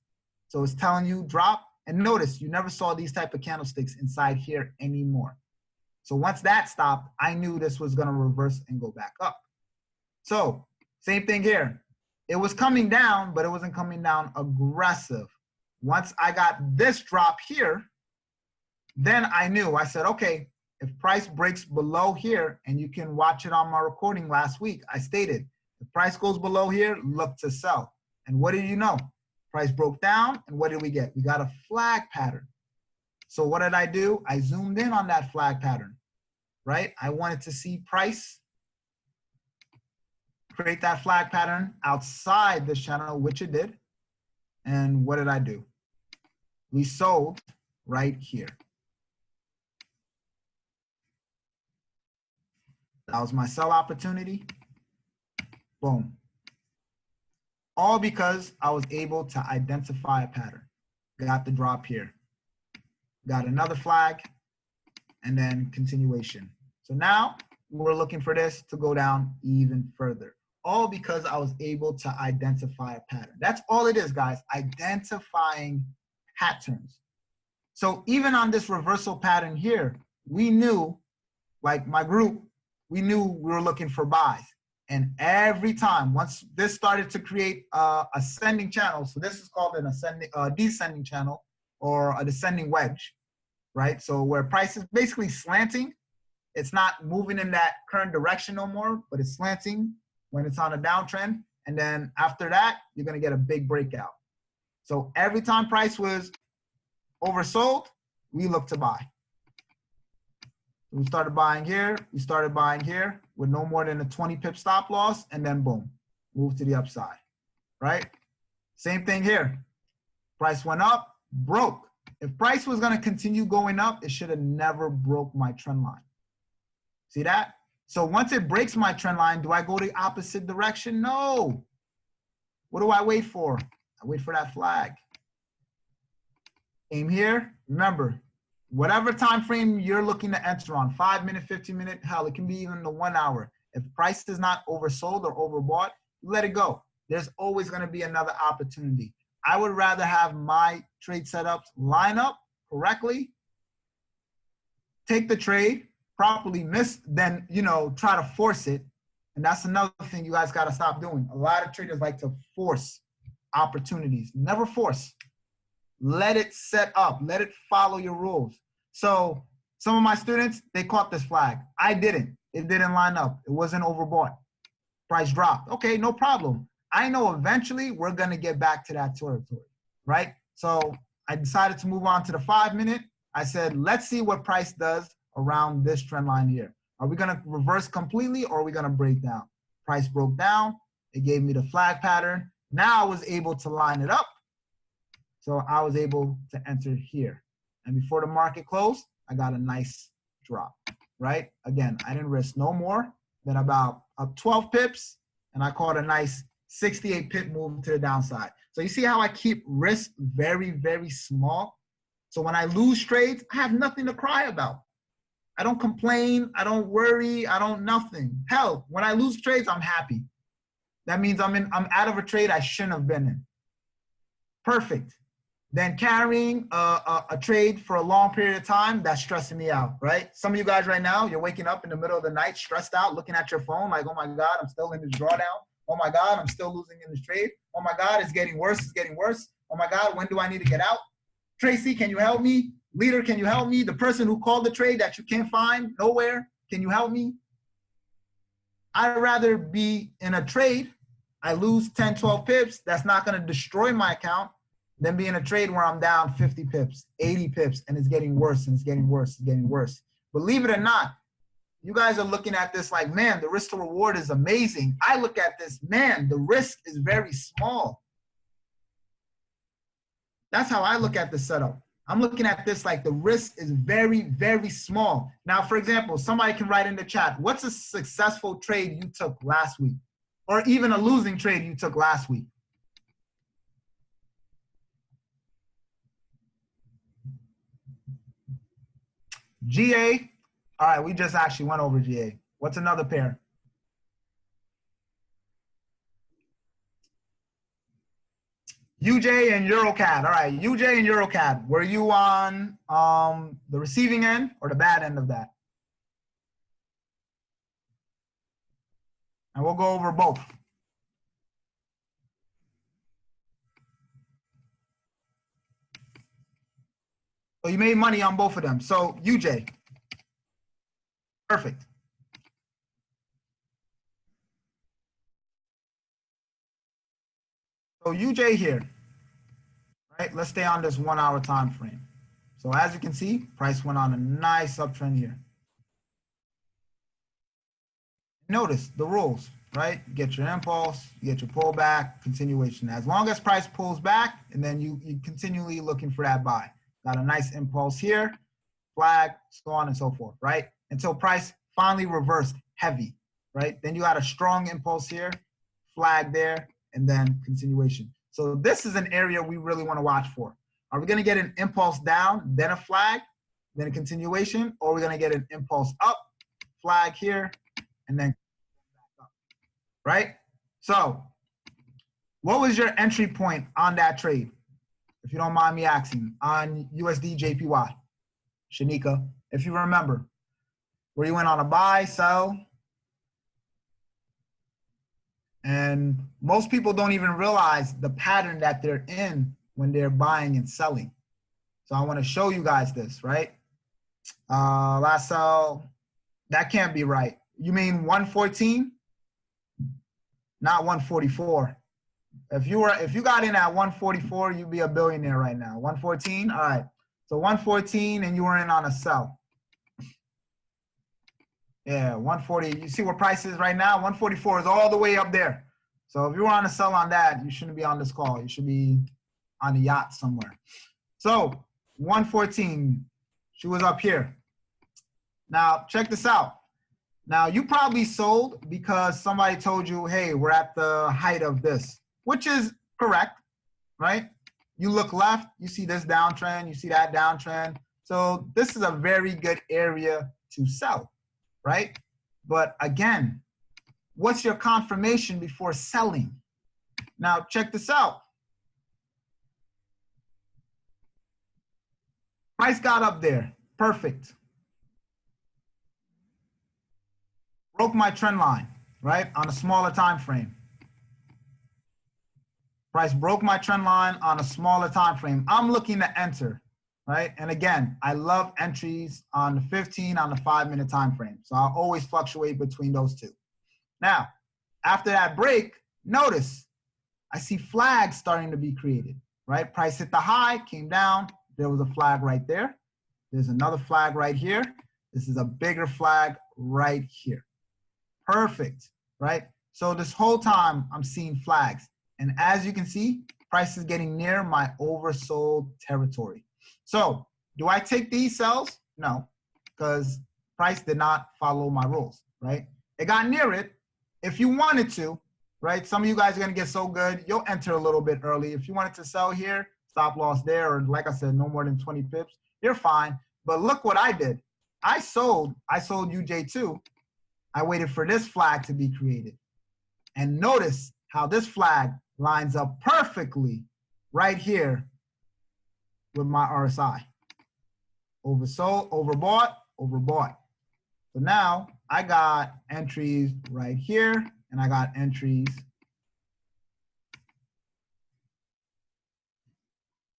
Speaker 2: So it's telling you drop. And notice, you never saw these type of candlesticks inside here anymore. So once that stopped, I knew this was going to reverse and go back up. So same thing here. It was coming down, but it wasn't coming down aggressive. Once I got this drop here, then I knew. I said, okay, if price breaks below here, and you can watch it on my recording last week, I stated, if price goes below here, look to sell. And what did you know? Price broke down, and what did we get? We got a flag pattern. So what did I do? I zoomed in on that flag pattern, right? I wanted to see price create that flag pattern outside this channel, which it did. And what did I do? We sold right here. That was my sell opportunity. Boom. All because I was able to identify a pattern. Got the drop here. Got another flag, and then continuation. So now we're looking for this to go down even further. All because I was able to identify a pattern. That's all it is, guys, identifying patterns. So even on this reversal pattern here, we knew, like my group, we knew we were looking for buys. And every time, once this started to create ascending channel, so this is called an ascending, descending channel or a descending wedge, right? So where price is basically slanting, it's not moving in that current direction no more, but it's slanting when it's on a downtrend. And then after that, you're gonna get a big breakout. So every time price was oversold, we look to buy. We started buying here, we started buying here with no more than a 20 pip stop loss, and then boom, move to the upside, right? Same thing here. Price went up, broke. If price was gonna continue going up, it should have never broke my trend line. See that? So once it breaks my trend line, do I go the opposite direction? No. What do I wait for? I wait for that flag. Came here, remember, whatever time frame you're looking to enter on, 5 minute, 15 minute, hell, it can be even the 1 hour. If price is not oversold or overbought, let it go. There's always gonna be another opportunity. I would rather have my trade setups line up correctly, take the trade, properly miss, than, you know, try to force it. And that's another thing you guys gotta stop doing. A lot of traders like to force opportunities. Never force. let it set up, let it follow your rules. So some of my students, they caught this flag. I didn't. It didn't line up. It wasn't overbought. Price dropped. Okay, no problem. I know eventually we're going to get back to that territory, right? So I decided to move on to the 5-minute. I said, let's see what price does around this trend line here. Are we going to reverse completely or are we going to break down? Price broke down. It gave me the flag pattern. Now I was able to line it up. So I was able to enter here. And before the market closed, I got a nice drop, right? Again, I didn't risk no more than about up 12 pips, and I caught a nice 68 pip move to the downside. So you see how I keep risk very, very small? So when I lose trades, I have nothing to cry about. I don't complain, I don't worry, I don't nothing. Hell, when I lose trades, I'm happy. That means I'm out of a trade I shouldn't have been in. Perfect. Then carrying a trade for a long period of time, that's stressing me out, right? Some of you guys right now, you're waking up in the middle of the night, stressed out, looking at your phone like, oh my God, I'm still in this drawdown. Oh my God, I'm still losing in this trade. Oh my God, it's getting worse, it's getting worse. Oh my God, when do I need to get out? Tracy, can you help me? Leader, can you help me? The person who called the trade that you can't find nowhere, can you help me? I'd rather be in a trade, I lose 10, 12 pips, that's not gonna destroy my account, than be in a trade where I'm down 50 pips, 80 pips, and it's getting worse and it's getting worse, it's getting worse. Believe it or not, you guys are looking at this like, man, the risk to reward is amazing. I look at this, man, the risk is very small. That's how I look at the setup. I'm looking at this like the risk is very, very small. Now, for example, somebody can write in the chat, what's a successful trade you took last week? Or even a losing trade you took last week? GA, all right, we just actually went over GA. What's another pair? UJ and EuroCAD. All right, UJ and EuroCAD. Were you on the receiving end or the bad end of that? And we'll go over both. So you made money on both of them. So UJ, perfect. So UJ here, right? Let's stay on this 1 hour time frame. So as you can see, price went on a nice uptrend here. Notice the rules, right? You get your impulse, you get your pullback, continuation. As long as price pulls back, and then you continually looking for that buy. Got a nice impulse here, flag, so on and so forth, right? Until price finally reversed heavy, right? Then you got a strong impulse here, flag there, and then continuation. So this is an area we really want to watch for. Are we going to get an impulse down, then a flag, then a continuation, or are we going to get an impulse up, flag here, and then back up, right? So what was your entry point on that trade? If you don't mind me asking, on USD JPY, Shanika, if you remember, where you went on a buy, sell, and most people don't even realize the pattern that they're in when they're buying and selling. So I want to show you guys this, right? Last sell, that can't be right. You mean 114? Not 144. If you got in at 144, you'd be a billionaire right now. 114, all right. So 114 and you were in on a sell. Yeah, 140. You see where price is right now? 144 is all the way up there. So if you were on a sell on that, you shouldn't be on this call. You should be on a yacht somewhere. So 114, she was up here. Now check this out. Now you probably sold because somebody told you, hey, we're at the height of this, which is correct, right? You look left, you see this downtrend, you see that downtrend. So this is a very good area to sell, right? But again, what's your confirmation before selling? Now check this out. Price got up there, perfect. Broke my trend line, right? On a smaller time frame. Price broke my trend line on a smaller time frame. I'm looking to enter, right? And again, I love entries on the 15, on the 5-minute time frame. So I'll always fluctuate between those two. Now, after that break, notice I see flags starting to be created, right? Price hit the high, came down. There was a flag right there. There's another flag right here. This is a bigger flag right here. Perfect, right? So this whole time I'm seeing flags. And as you can see, price is getting near my oversold territory. So do I take these sells? No, because price did not follow my rules, right? It got near it. If you wanted to, right? Some of you guys are gonna get so good, you'll enter a little bit early. If you wanted to sell here, stop loss there, or like I said, no more than 20 pips, you're fine. But look what I did. I sold UJ2. I waited for this flag to be created. And notice how this flag lines up perfectly right here with my RSI. Oversold, overbought, overbought. So now I got entries right here, and I got entries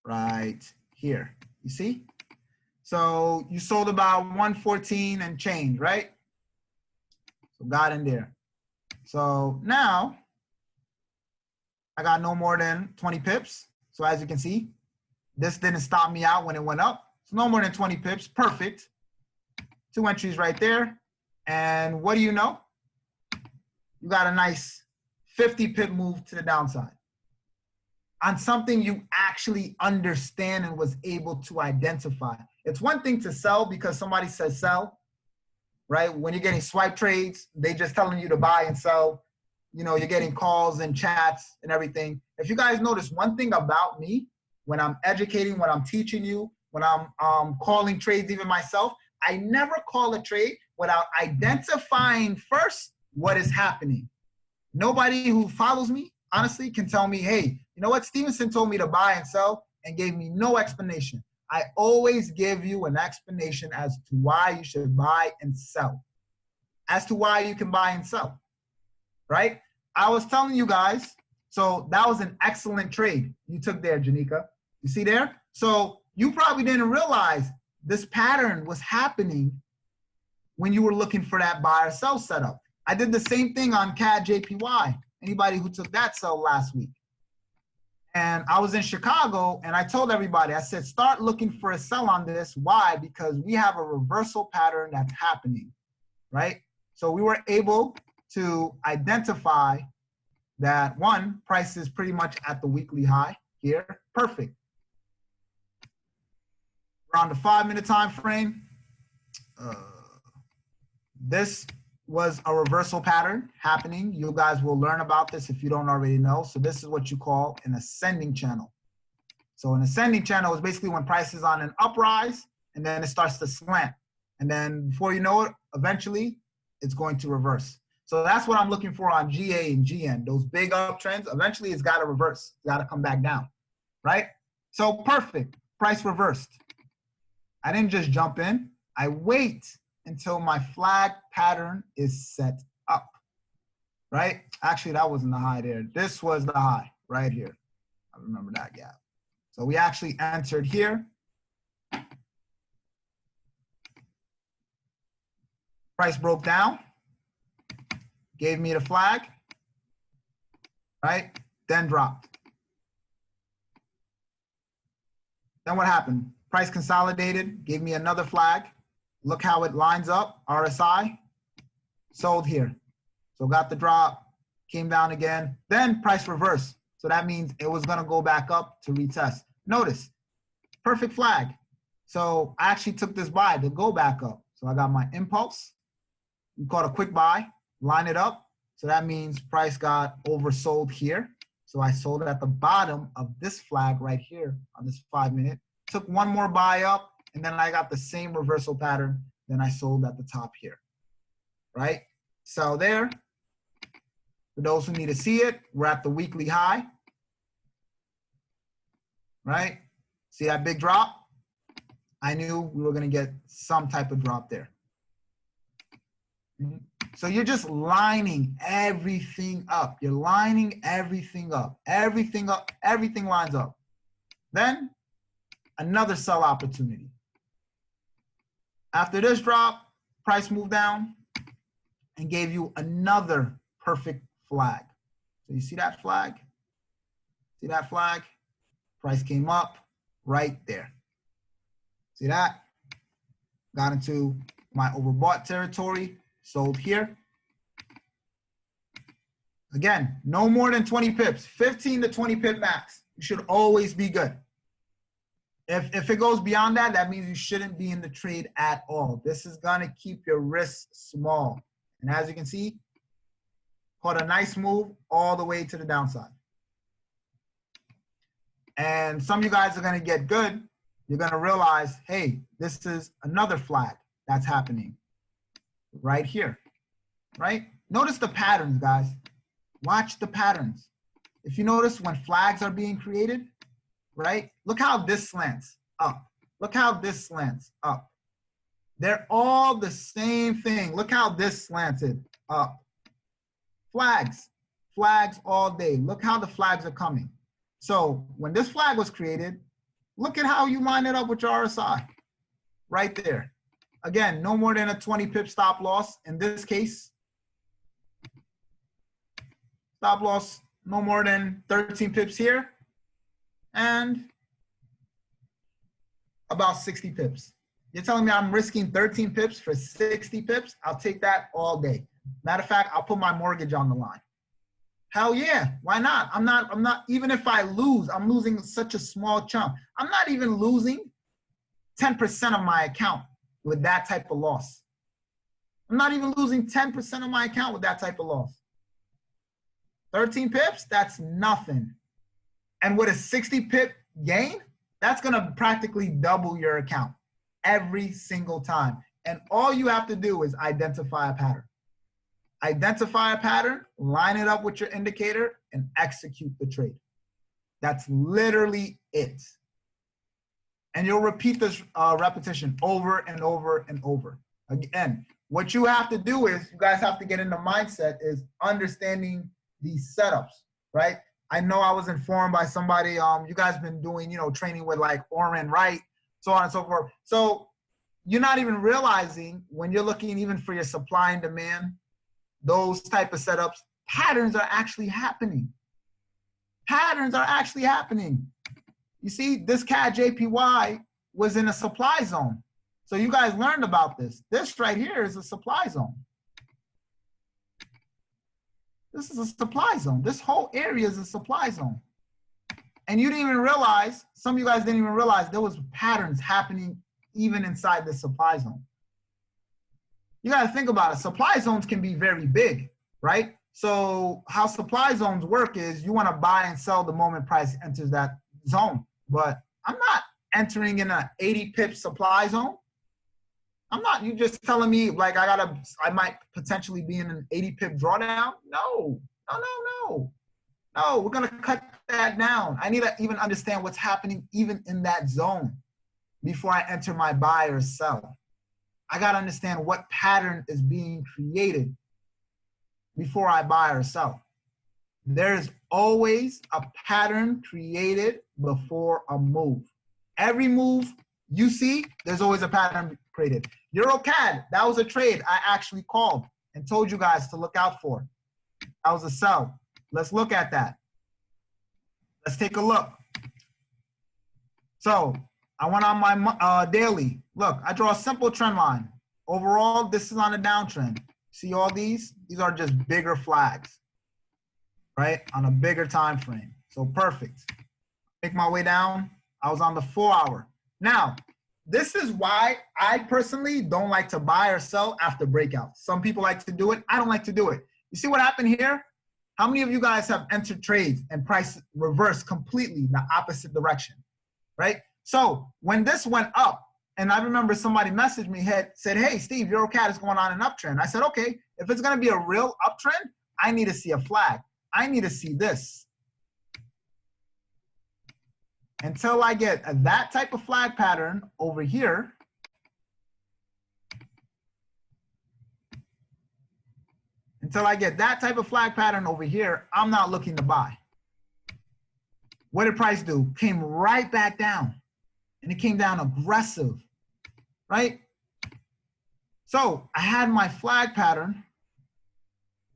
Speaker 2: right here. You see? So you sold about 114 and change, right? So got in there. So now I got no more than 20 pips. So as you can see, this didn't stop me out when it went up. So no more than 20 pips, perfect. 2 entries right there. And what do you know? You got a nice 50 pip move to the downside on something you actually understand and was able to identify. It's one thing to sell because somebody says sell, right? When you're getting swipe trades, they just telling you to buy and sell. You know, you're getting calls and chats and everything. If you guys notice one thing about me, when I'm educating, when I'm teaching you, when I'm calling trades even myself, I never call a trade without identifying first what is happening. Nobody who follows me, honestly, can tell me, hey, you know what? Stevenson told me to buy and sell and gave me no explanation. I always give you an explanation as to why you should buy and sell, as to why you can buy and sell, right? I was telling you guys, so that was an excellent trade you took there, Janika. You see there? So you probably didn't realize this pattern was happening when you were looking for that buy or sell setup. I did the same thing on CAD JPY. Anybody who took that sell last week. And I was in Chicago and I told everybody, I said, start looking for a sell on this. Why? Because we have a reversal pattern that's happening, right? So we were able to identify that one, price is pretty much at the weekly high here. Perfect. We're on the 5-minute time frame. This was a reversal pattern happening. You guys will learn about this if you don't already know. So this is what you call an ascending channel. So an ascending channel is basically when price is on an uprise and then it starts to slant. And then before you know it, eventually it's going to reverse. So that's what I'm looking for on GA and GN. Those big uptrends, eventually it's got to reverse. It's got to come back down, right? So perfect. Price reversed. I didn't just jump in. I wait until my flag pattern is set up, right? Actually, that wasn't the high there. This was the high right here. I remember that gap. So we actually entered here. Price broke down, gave me the flag, right? Then dropped. Then what happened? Price consolidated, gave me another flag. Look how it lines up, RSI, sold here. So got the drop, came down again, then price reversed. So that means it was gonna go back up to retest. Notice, perfect flag. So I actually took this buy to go back up. So I got my impulse, we caught a quick buy, line it up. So that means price got oversold here. So I sold it at the bottom of this flag right here on this 5-minute. Took one more buy up, and then I got the same reversal pattern. Then I sold at the top here, right? So there, for those who need to see it, we're at the weekly high, right? See that big drop? I knew we were gonna get some type of drop there. So you're just lining everything up. You're lining everything up. Everything up. Everything lines up. Then another sell opportunity. After this drop, price moved down and gave you another perfect flag. So you see that flag? See that flag? Price came up right there. See that? Got into my overbought territory, sold here. Again, no more than 20 pips, 15 to 20 pip max. You should always be good. If it goes beyond that, that means you shouldn't be in the trade at all. This is gonna keep your risk small. And as you can see, caught a nice move all the way to the downside. And some of you guys are gonna get good. You're gonna realize, hey, this is another flag that's happening right here, right? Notice the patterns, guys. Watch the patterns. If you notice when flags are being created, right? Look how this slants up. Look how this slants up. They're all the same thing. Look how this slanted up. Flags, flags all day. Look how the flags are coming. So when this flag was created, look at how you line it up with your RSI right there. Again, no more than a 20 pip stop loss. In this case, stop loss no more than 13 pips here and about 60 pips. You're telling me I'm risking 13 pips for 60 pips? I'll take that all day. Matter of fact, I'll put my mortgage on the line. Hell yeah, why not? I'm not, even if I lose, I'm losing such a small chunk. I'm not even losing 10% of my account with that type of loss. I'm not even losing 10% of my account with that type of loss. 13 pips, that's nothing. And with a 60 pip gain, that's gonna practically double your account every single time. And all you have to do is identify a pattern. Identify a pattern, line it up with your indicator, and execute the trade. That's literally it. And you'll repeat this repetition over and over and over. Again, what you have to do is, you guys have to get in the mindset is understanding these setups, right? I know I was informed by somebody, you guys been doing, training with like Orrin Wright, so on and so forth. So you're not even realizing when you're looking even for your supply and demand, those type of setups, patterns are actually happening. Patterns are actually happening. You see, this CAD JPY was in a supply zone. So you guys learned about this. This right here is a supply zone. This is a supply zone. This whole area is a supply zone. And you didn't even realize, some of you guys didn't even realize there was patterns happening even inside the supply zone. You got to think about it. Supply zones can be very big, right? So how supply zones work is you want to buy and sell the moment price enters that zone. But I'm not entering in an 80 pip supply zone. I'm not, you just telling me like I might potentially be in an 80 pip drawdown. No, we're going to cut that down. I need to even understand what's happening even in that zone before I enter my buy or sell. I got to understand what pattern is being created before I buy or sell. There's always a pattern created before a move. Every move you see, there's always a pattern created. EuroCAD, that was a trade I actually called and told you guys to look out for. That was a sell. Let's look at that. Let's take a look. So I went on my daily. Look, I draw a simple trend line. Overall, this is on a downtrend. See all these? These are just bigger flags, right? On a bigger time frame. So perfect. Make my way down. I was on the 4 hour. Now, this is why I personally don't like to buy or sell after breakouts. Some people like to do it. I don't like to do it. You see what happened here? How many of you guys have entered trades and price reversed completely the opposite direction, right? So when this went up, and I remember somebody messaged me, said, hey, Steve, EuroCAD is going on an uptrend. I said, okay, if it's going to be a real uptrend, I need to see a flag. I need to see this. Until I get that type of flag pattern over here, until I get that type of flag pattern over here, I'm not looking to buy. What did price do? Came right back down, and it came down aggressive, right? So I had my flag pattern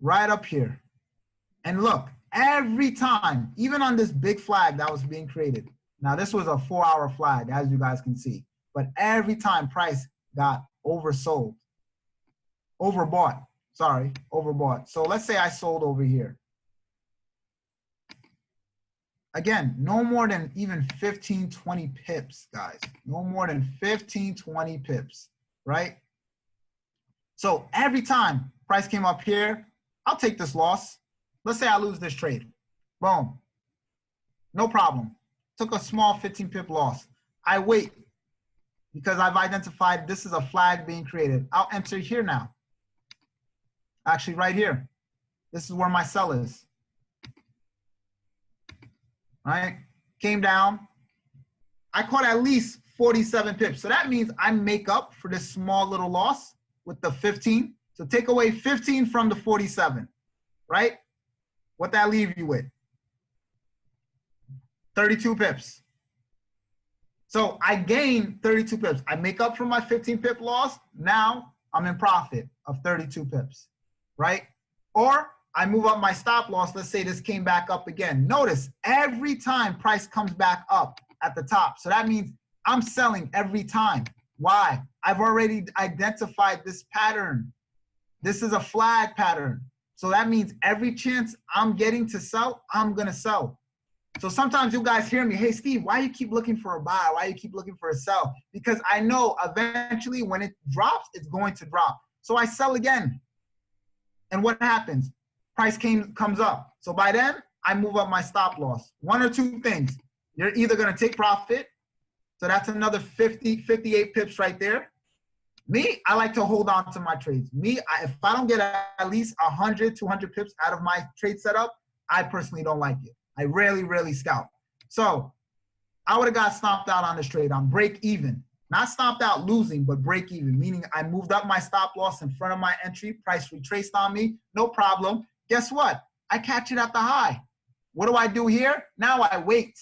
Speaker 2: right up here. And look, every time, even on this big flag that was being created, now this was a 4-hour flag, as you guys can see, but every time price got oversold, overbought, sorry, overbought. So let's say I sold over here. Again, no more than even 15, 20 pips, guys. No more than 15, 20 pips, right? So every time price came up here, I'll take this loss. Let's say I lose this trade. Boom. No problem. Took a small 15 pip loss. I wait because I've identified this is a flag being created. I'll enter here now. Actually, right here. This is where my sell is. Right? Came down. I caught at least 47 pips. So that means I make up for this small little loss with the 15. So take away 15 from the 47, right? What that leave you with? 32 pips. So I gain 32 pips. I make up for my 15 pip loss. Now I'm in profit of 32 pips, right? Or I move up my stop loss. Let's say this came back up again. Notice every time price comes back up at the top. So that means I'm selling every time. Why? I've already identified this pattern. This is a flag pattern. So that means every chance I'm getting to sell, I'm going to sell. So sometimes you guys hear me, hey, Steve, why you keep looking for a buy? Why you keep looking for a sell? Because I know eventually when it drops, it's going to drop. So I sell again. And what happens? Price comes up. So by then, I move up my stop loss. One or two things. You're either going to take profit. So that's another 50, 58 pips right there. Me, I like to hold on to my trades. Me, if I don't get at least 100, 200 pips out of my trade setup, I personally don't like it. I rarely scalp. So I would have got stomped out on this trade on break even. Not stomped out losing, but break even, meaning I moved up my stop loss in front of my entry. Price retraced on me. No problem. Guess what? I catch it at the high. What do I do here? Now I wait.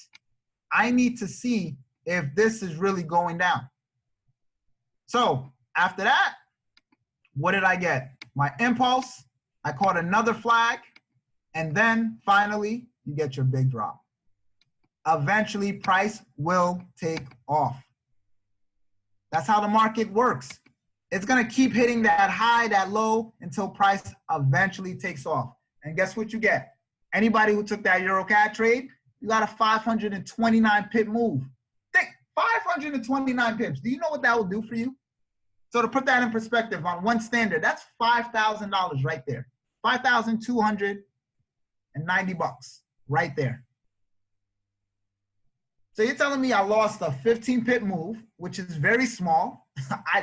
Speaker 2: I need to see if this is really going down. So after that, what did I get? My impulse. I caught another flag. And then finally, you get your big drop. Eventually, price will take off. That's how the market works. It's going to keep hitting that high, that low, until price eventually takes off. And guess what you get? Anybody who took that EuroCAD trade, you got a 529 pip move. Think, 529 pips. Do you know what that will do for you? So to put that in perspective, on one standard, that's $5,000 right there. 5,290 bucks right there. So you're telling me I lost a 15 pip move, which is very small.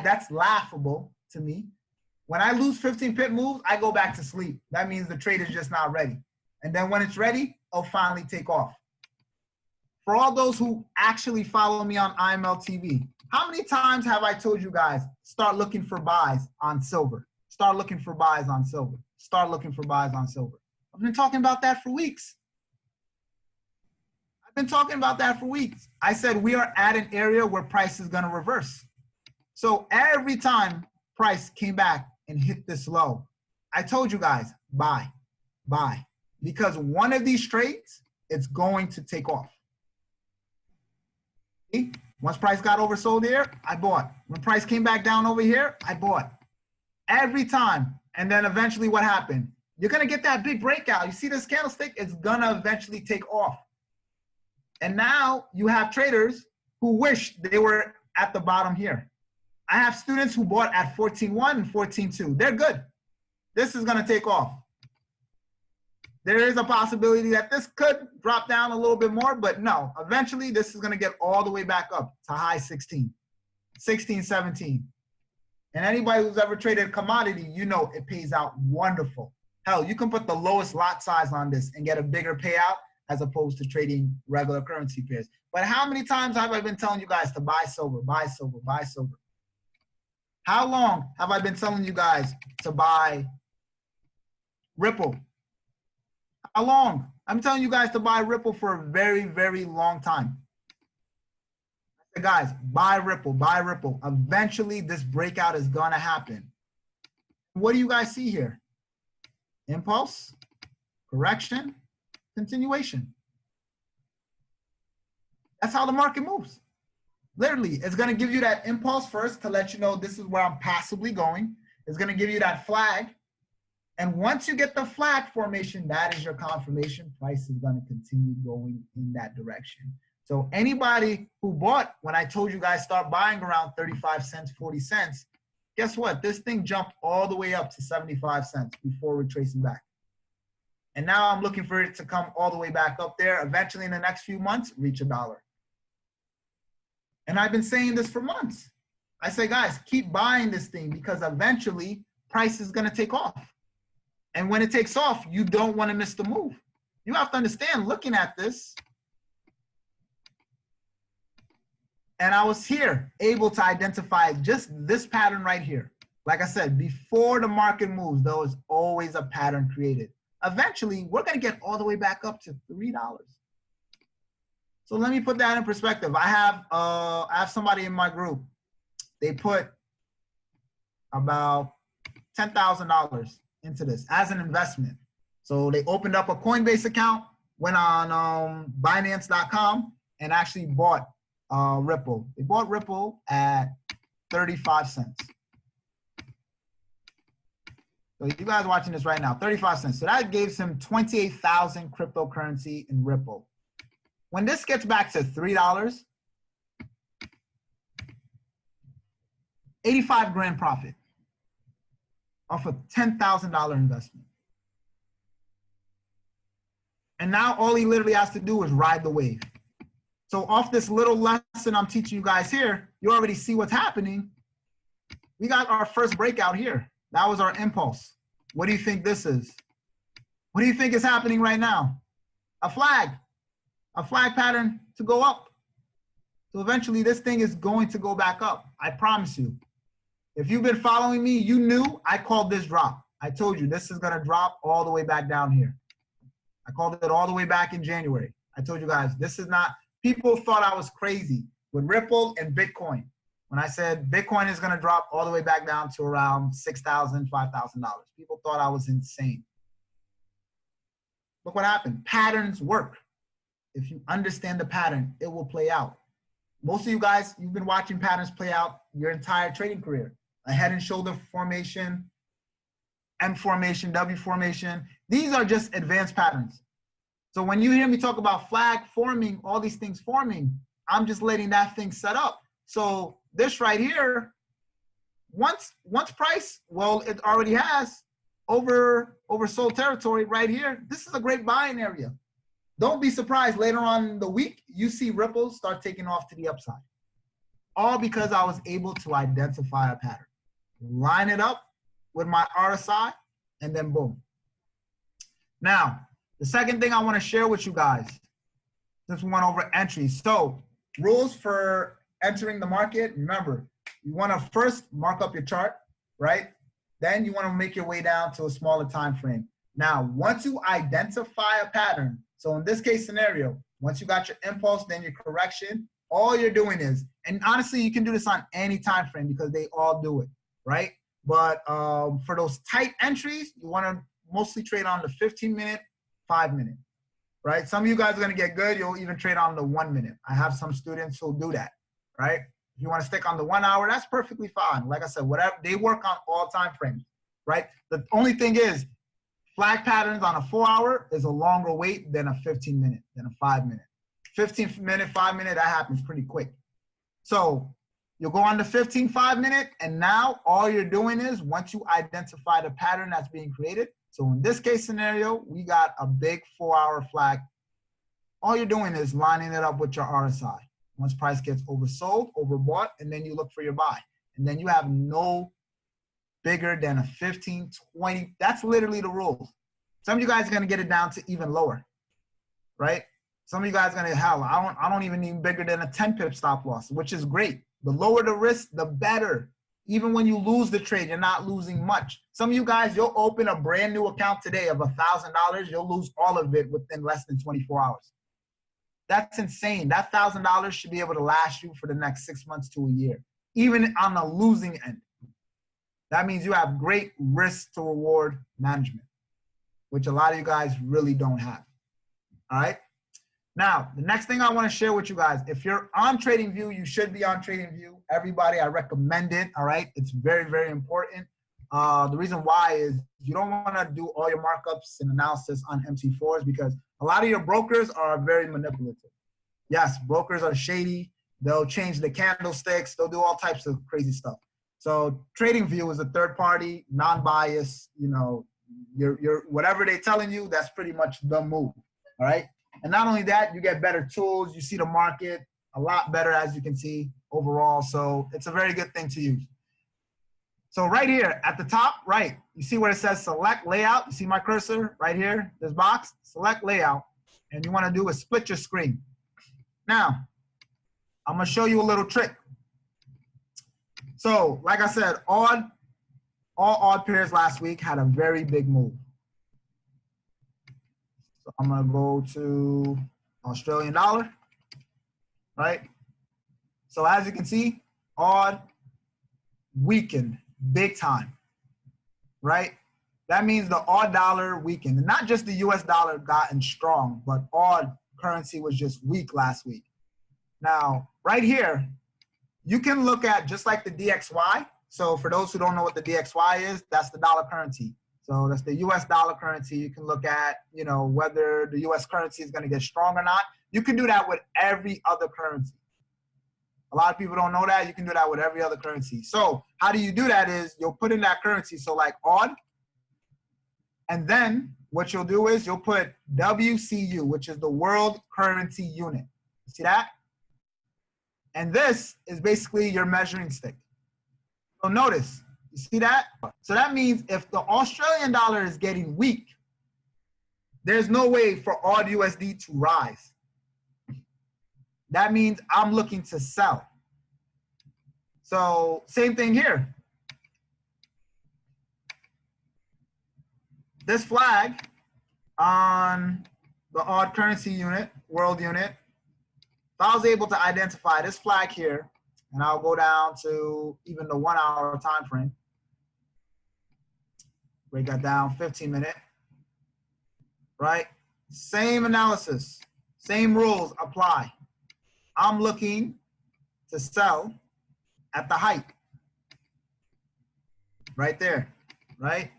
Speaker 2: That's laughable to me. When I lose 15 pip moves, I go back to sleep. That means the trade is just not ready. And then when it's ready, it'll finally take off. For all those who actually follow me on IML TV, how many times have I told you guys, start looking for buys on silver? Start looking for buys on silver. Start looking for buys on silver. I've been talking about that for weeks. Been talking about that for weeks. I said we are at an area where price is going to reverse. So every time price came back and hit this low, I told you guys, buy. Because one of these trades, it's going to take off. See? Once price got oversold here, I bought. When price came back down over here, I bought. Every time. And then eventually what happened? You're going to get that big breakout. You see this candlestick? It's going to eventually take off. And now you have traders who wish they were at the bottom here. I have students who bought at 14.1 and 14.2. They're good. This is going to take off. There is a possibility that this could drop down a little bit more, but no, eventually this is going to get all the way back up to high 16, 16, 17. And anybody who's ever traded a commodity, you know it pays out wonderful. Hell, you can put the lowest lot size on this and get a bigger payout as opposed to trading regular currency pairs. But how many times have I been telling you guys to buy silver, buy silver, buy silver? How long have I been telling you guys to buy Ripple. How long? I'm telling you guys to buy Ripple for a very, very long time. Guys, buy Ripple, buy Ripple. Eventually, this breakout is going to happen. What do you guys see here? Impulse, correction, continuation. That's how the market moves. Literally, it's going to give you that impulse first to let you know this is where I'm passively going. It's going to give you that flag. And once you get the flag formation, that is your confirmation. Price is going to continue going in that direction. So anybody who bought, when I told you guys start buying around 35 cents, 40 cents, guess what? This thing jumped all the way up to 75 cents before retracing back. And now I'm looking for it to come all the way back up there. Eventually in the next few months, reach $1. And I've been saying this for months. I say, guys, keep buying this thing because eventually price is going to take off. And when it takes off, you don't want to miss the move. You have to understand, looking at this, and I was here able to identify just this pattern right here. Like I said, before the market moves, there was always a pattern created. Eventually, we're going to get all the way back up to $3. So let me put that in perspective. I have somebody in my group. They put about $10,000 into this as an investment. So they opened up a Coinbase account, went on Binance.com, and actually bought Ripple. They bought Ripple at 35 cents. So you guys watching this right now, 35 cents. So that gives him 28,000 cryptocurrency in Ripple. When this gets back to $3, 85 grand profit off a $10,000 investment. And now all he literally has to do is ride the wave. So off this little lesson I'm teaching you guys here, you already see what's happening. We got our first breakout here. That was our impulse. What do you think this is? What do you think is happening right now? A flag pattern to go up. So eventually this thing is going to go back up. I promise you. If you've been following me, you knew I called this drop. I told you this is going to drop all the way back down here. I called it all the way back in January. I told you guys, this is not, people thought I was crazy with Ripple and Bitcoin. When I said Bitcoin is going to drop all the way back down to around $6,000, $5,000. People thought I was insane. Look what happened. Patterns work. If you understand the pattern, it will play out. Most of you guys, you've been watching patterns play out your entire trading career. A head and shoulder formation, M formation, W formation. These are just advanced patterns. So when you hear me talk about flag forming, all these things forming, I'm just letting that thing set up. So this right here, once price, well, it already has oversold territory right here. This is a great buying area. Don't be surprised later on in the week, you see ripples start taking off to the upside. All because I was able to identify a pattern, line it up with my RSI, and then boom. Now, the second thing I want to share with you guys, since we went over entries. So rules for entering the market, remember, you want to first mark up your chart, right? Then you want to make your way down to a smaller time frame. Now, once you identify a pattern, so in this case scenario, once you got your impulse, then your correction, all you're doing is, and honestly, you can do this on any time frame because they all do it, right? But for those tight entries, you want to mostly trade on the 15-minute, 5-minute, right? Some of you guys are going to get good. You'll even trade on the 1 minute. I have some students who do that, right? If you want to stick on the 1 hour, that's perfectly fine. Like I said, whatever, they work on all time frames, right? The only thing is, flag patterns on a 4 hour is a longer wait than a 15-minute, than a 5-minute. 15-minute, 5-minute, that happens pretty quick. So you'll go on the 15, 5-minute, and now all you're doing is once you identify the pattern that's being created. So in this case scenario, we got a big 4-hour flag. All you're doing is lining it up with your RSI. Once price gets oversold, overbought, and then you look for your buy. And then you have no bigger than a 15, 20. That's literally the rules. Some of you guys are going to get it down to even lower, right? Some of you guys are going to, hell, I don't even need bigger than a 10 pip stop loss, which is great. The lower the risk, the better. Even when you lose the trade, you're not losing much. Some of you guys, you'll open a brand new account today of $1,000. You'll lose all of it within less than 24 hours. That's insane. That $1,000 should be able to last you for the next 6 months to a year, even on the losing end. That means you have great risk to reward management, which a lot of you guys really don't have. All right. Now, the next thing I want to share with you guys, if you're on TradingView, you should be on TradingView. Everybody, I recommend it. All right. It's very, very important. The reason why is you don't want to do all your markups and analysis on MC4s because a lot of your brokers are very manipulative. Yes, brokers are shady. They'll change the candlesticks. They'll do all types of crazy stuff. So TradingView is a third party, non-biased, you know, you're whatever they're telling you, that's pretty much the move. All right. And not only that, you get better tools. You see the market a lot better, as you can see overall. So it's a very good thing to use. So right here at the top right, you see where it says select layout. You see my cursor right here, this box, select layout. And you want to do is split your screen. Now, I'm going to show you a little trick. So like I said, all odd pairs last week had a very big move. So I'm going to go to Australian dollar, right? So as you can see, odd weakened big time, right? That means the odd dollar weakened. And not just the US dollar gotten strong, but odd currency was just weak last week. Now, right here, you can look at just like the DXY. So for those who don't know what the DXY is, that's the dollar currency. So that's the US dollar currency. You can look at, you know, whether the US currency is going to get strong or not. You can do that with every other currency. A lot of people don't know that. You can do that with every other currency. So how do you do that is you'll put in that currency. So like odd. And then what you'll do is you'll put WCU, which is the World Currency Unit. See that? And this is basically your measuring stick. So notice, you see that? So that means if the Australian dollar is getting weak, there's no way for odd USD to rise. That means I'm looking to sell. So same thing here. This flag on the odd currency unit, world unit, if I was able to identify this flag here, and I'll go down to even the 1 hour time frame, break that down, 15-minute, right? Same analysis, same rules apply. I'm looking to sell at the height, right there, right?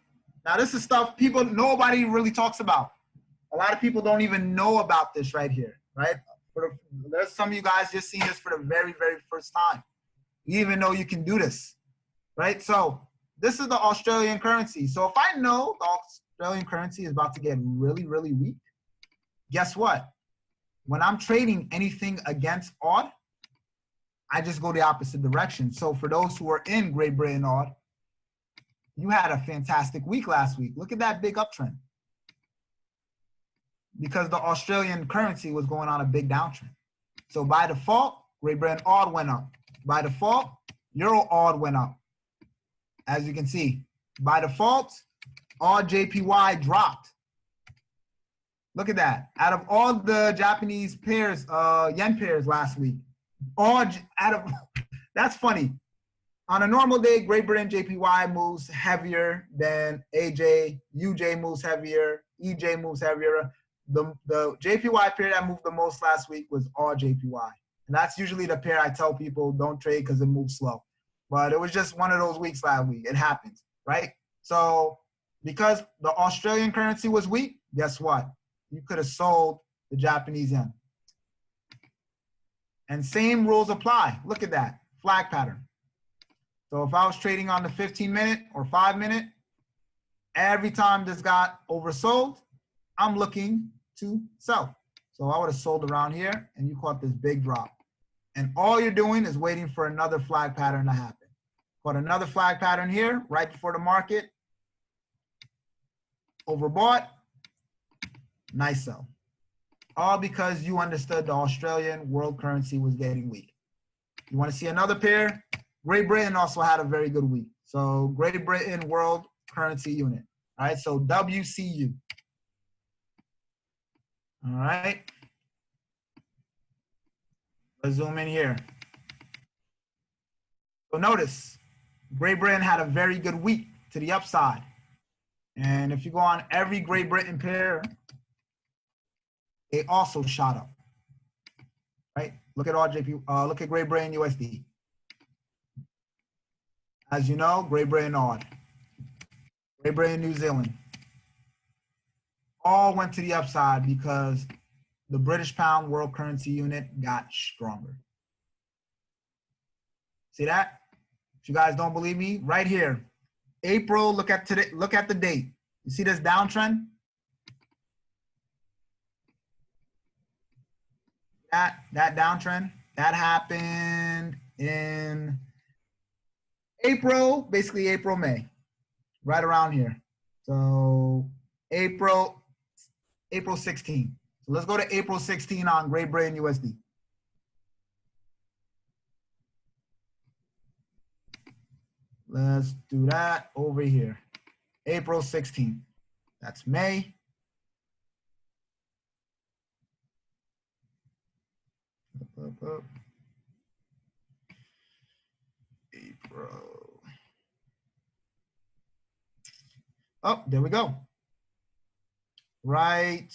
Speaker 2: Now this is stuff nobody really talks about. A lot of people don't even know about this right here, right? There's some of you guys just seen this for the very, very first time. You even know you can do this, right? So this is the Australian currency. So if I know the Australian currency is about to get really, really weak, guess what? When I'm trading anything against odd, I just go the opposite direction. So for those who are in Great Britain odd, you had a fantastic week last week. Look at that big uptrend. Because the Australian currency was going on a big downtrend. So by default, Great Britain odd went up. By default, Euro odd went up. As you can see, by default, odd JPY dropped. Look at that. Out of all the Japanese pairs, yen pairs last week, that's funny. On a normal day, Great Britain JPY moves heavier than AJ, UJ moves heavier, EJ moves heavier. The JPY pair that moved the most last week was all JPY. And that's usually the pair I tell people don't trade because it moves slow. But it was just one of those weeks last week. It happens, right? So because the Australian currency was weak, guess what? You could have sold the Japanese yen. And same rules apply. Look at that flag pattern. So if I was trading on the 15-minute or 5-minute, every time this got oversold, I'm looking to sell. So I would have sold around here and you caught this big drop. And all you're doing is waiting for another flag pattern to happen. Caught another flag pattern here right before the market. Overbought. Nice sell. All because you understood the Australian world currency was getting weak. You want to see another pair? Great Britain also had a very good week. So Great Britain World Currency Unit. All right, so WCU. All right. Let's zoom in here. So notice, Great Britain had a very good week to the upside. And if you go on every Great Britain pair, they also shot up. Right? Look at look at Great Britain USD. As you know, Great Britain odd. Great Britain New Zealand. All went to the upside because the British pound world currency unit got stronger. See that? If you guys don't believe me, right here, April, look at today, look at the date. You see this downtrend? That downtrend, that happened in April, basically April, May, right around here. So April 16. So let's go to April 16 on Great Britain USD. Let's do that over here. April 16. That's May. Up. April. Oh, there we go. Right.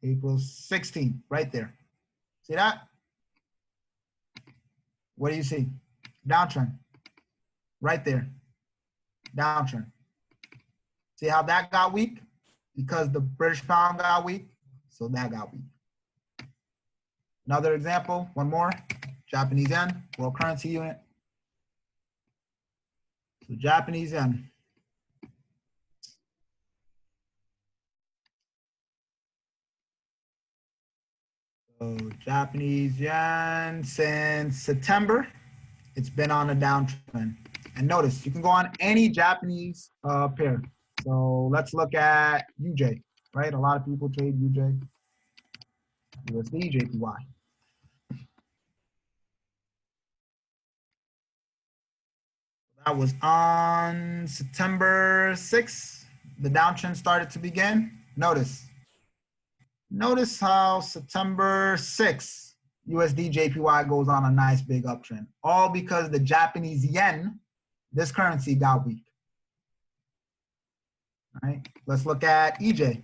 Speaker 2: April 16, right there. See that? What do you see? Downtrend. Right there. Downtrend. See how that got weak? Because the British pound got weak, so that got weak. Another example, one more. Japanese yen, world currency unit. So Japanese yen. So Japanese yen since September, it's been on a downtrend. And notice, you can go on any Japanese pair. So let's look at UJ, right? A lot of people trade UJ, USD, JPY. That was on September 6th. The downtrend started to begin. Notice how September 6th, USD JPY goes on a nice big uptrend. All because the Japanese yen, this currency got weak. All right, let's look at EJ.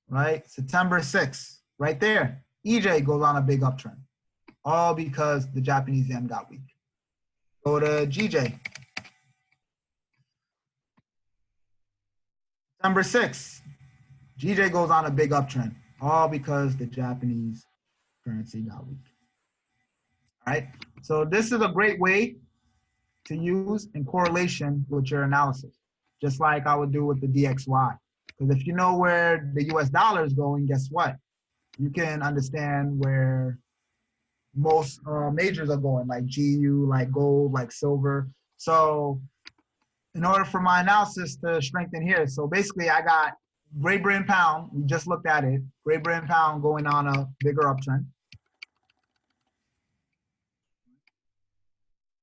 Speaker 2: Right, September 6th, right there. EJ goes on a big uptrend. All because the Japanese yen got weak. Go to GJ. September 6th, GJ goes on a big uptrend, all because the Japanese currency got weak. All right, so this is a great way to use in correlation with your analysis, just like I would do with the DXY. Because if you know where the US dollar is going, guess what? You can understand where most majors are going, like GU, like gold, like silver. So in order for my analysis to strengthen here, so basically I got Great Britain pound, we just looked at it, Great Britain pound going on a bigger uptrend.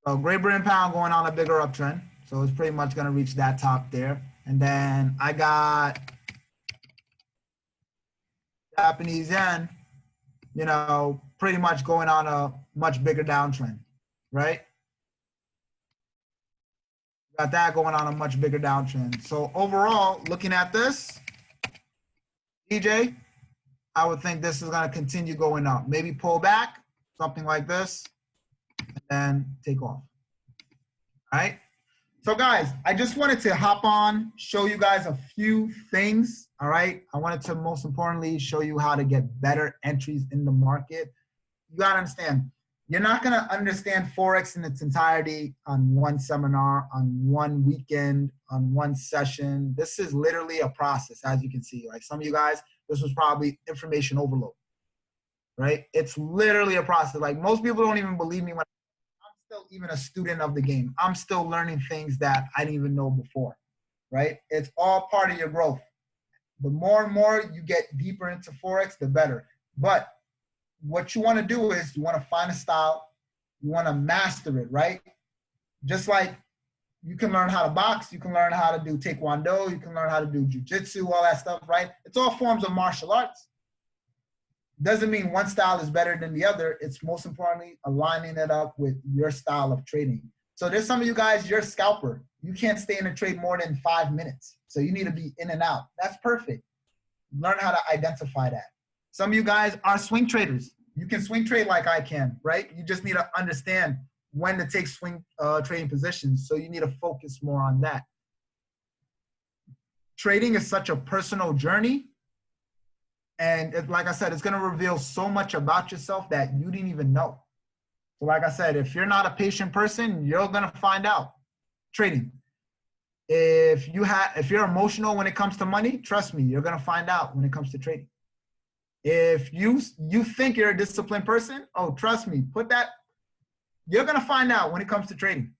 Speaker 2: So Great Britain pound going on a bigger uptrend. So it's pretty much gonna reach that top there. And then I got Japanese yen, you know, pretty much going on a much bigger downtrend, right? Got that going on a much bigger downtrend. So overall, looking at this, DJ, I would think this is gonna continue going up. Maybe pull back, something like this, and then take off. All right? So guys, I just wanted to hop on, show you guys a few things, all right? I wanted to most importantly show you how to get better entries in the market. You gotta understand, you're not gonna understand Forex in its entirety on one seminar, on one weekend, on one session. This is literally a process, as you can see. Like some of you guys, this was probably information overload, right? It's literally a process. Like most people don't even believe me when I'm still even a student of the game. I'm still learning things that I didn't even know before, right? It's all part of your growth. The more and more you get deeper into Forex, the better. But what you want to do is you want to find a style, you want to master it, right? Just like you can learn how to box, you can learn how to do taekwondo, you can learn how to do jujitsu, all that stuff, right? It's all forms of martial arts. Doesn't mean one style is better than the other. It's most importantly aligning it up with your style of trading. So there's some of you guys, you're a scalper. You can't stay in a trade more than 5 minutes. So you need to be in and out. That's perfect. Learn how to identify that. Some of you guys are swing traders. You can swing trade like I can, right? You just need to understand when to take swing trading positions. So you need to focus more on that. Trading is such a personal journey. And like I said, it's going to reveal so much about yourself that you didn't even know. So like I said, if you're not a patient person, you're going to find out. Trading. If you're emotional when it comes to money, trust me, you're going to find out when it comes to trading. If you think you're a disciplined person, oh, trust me, you're going to find out when it comes to trading.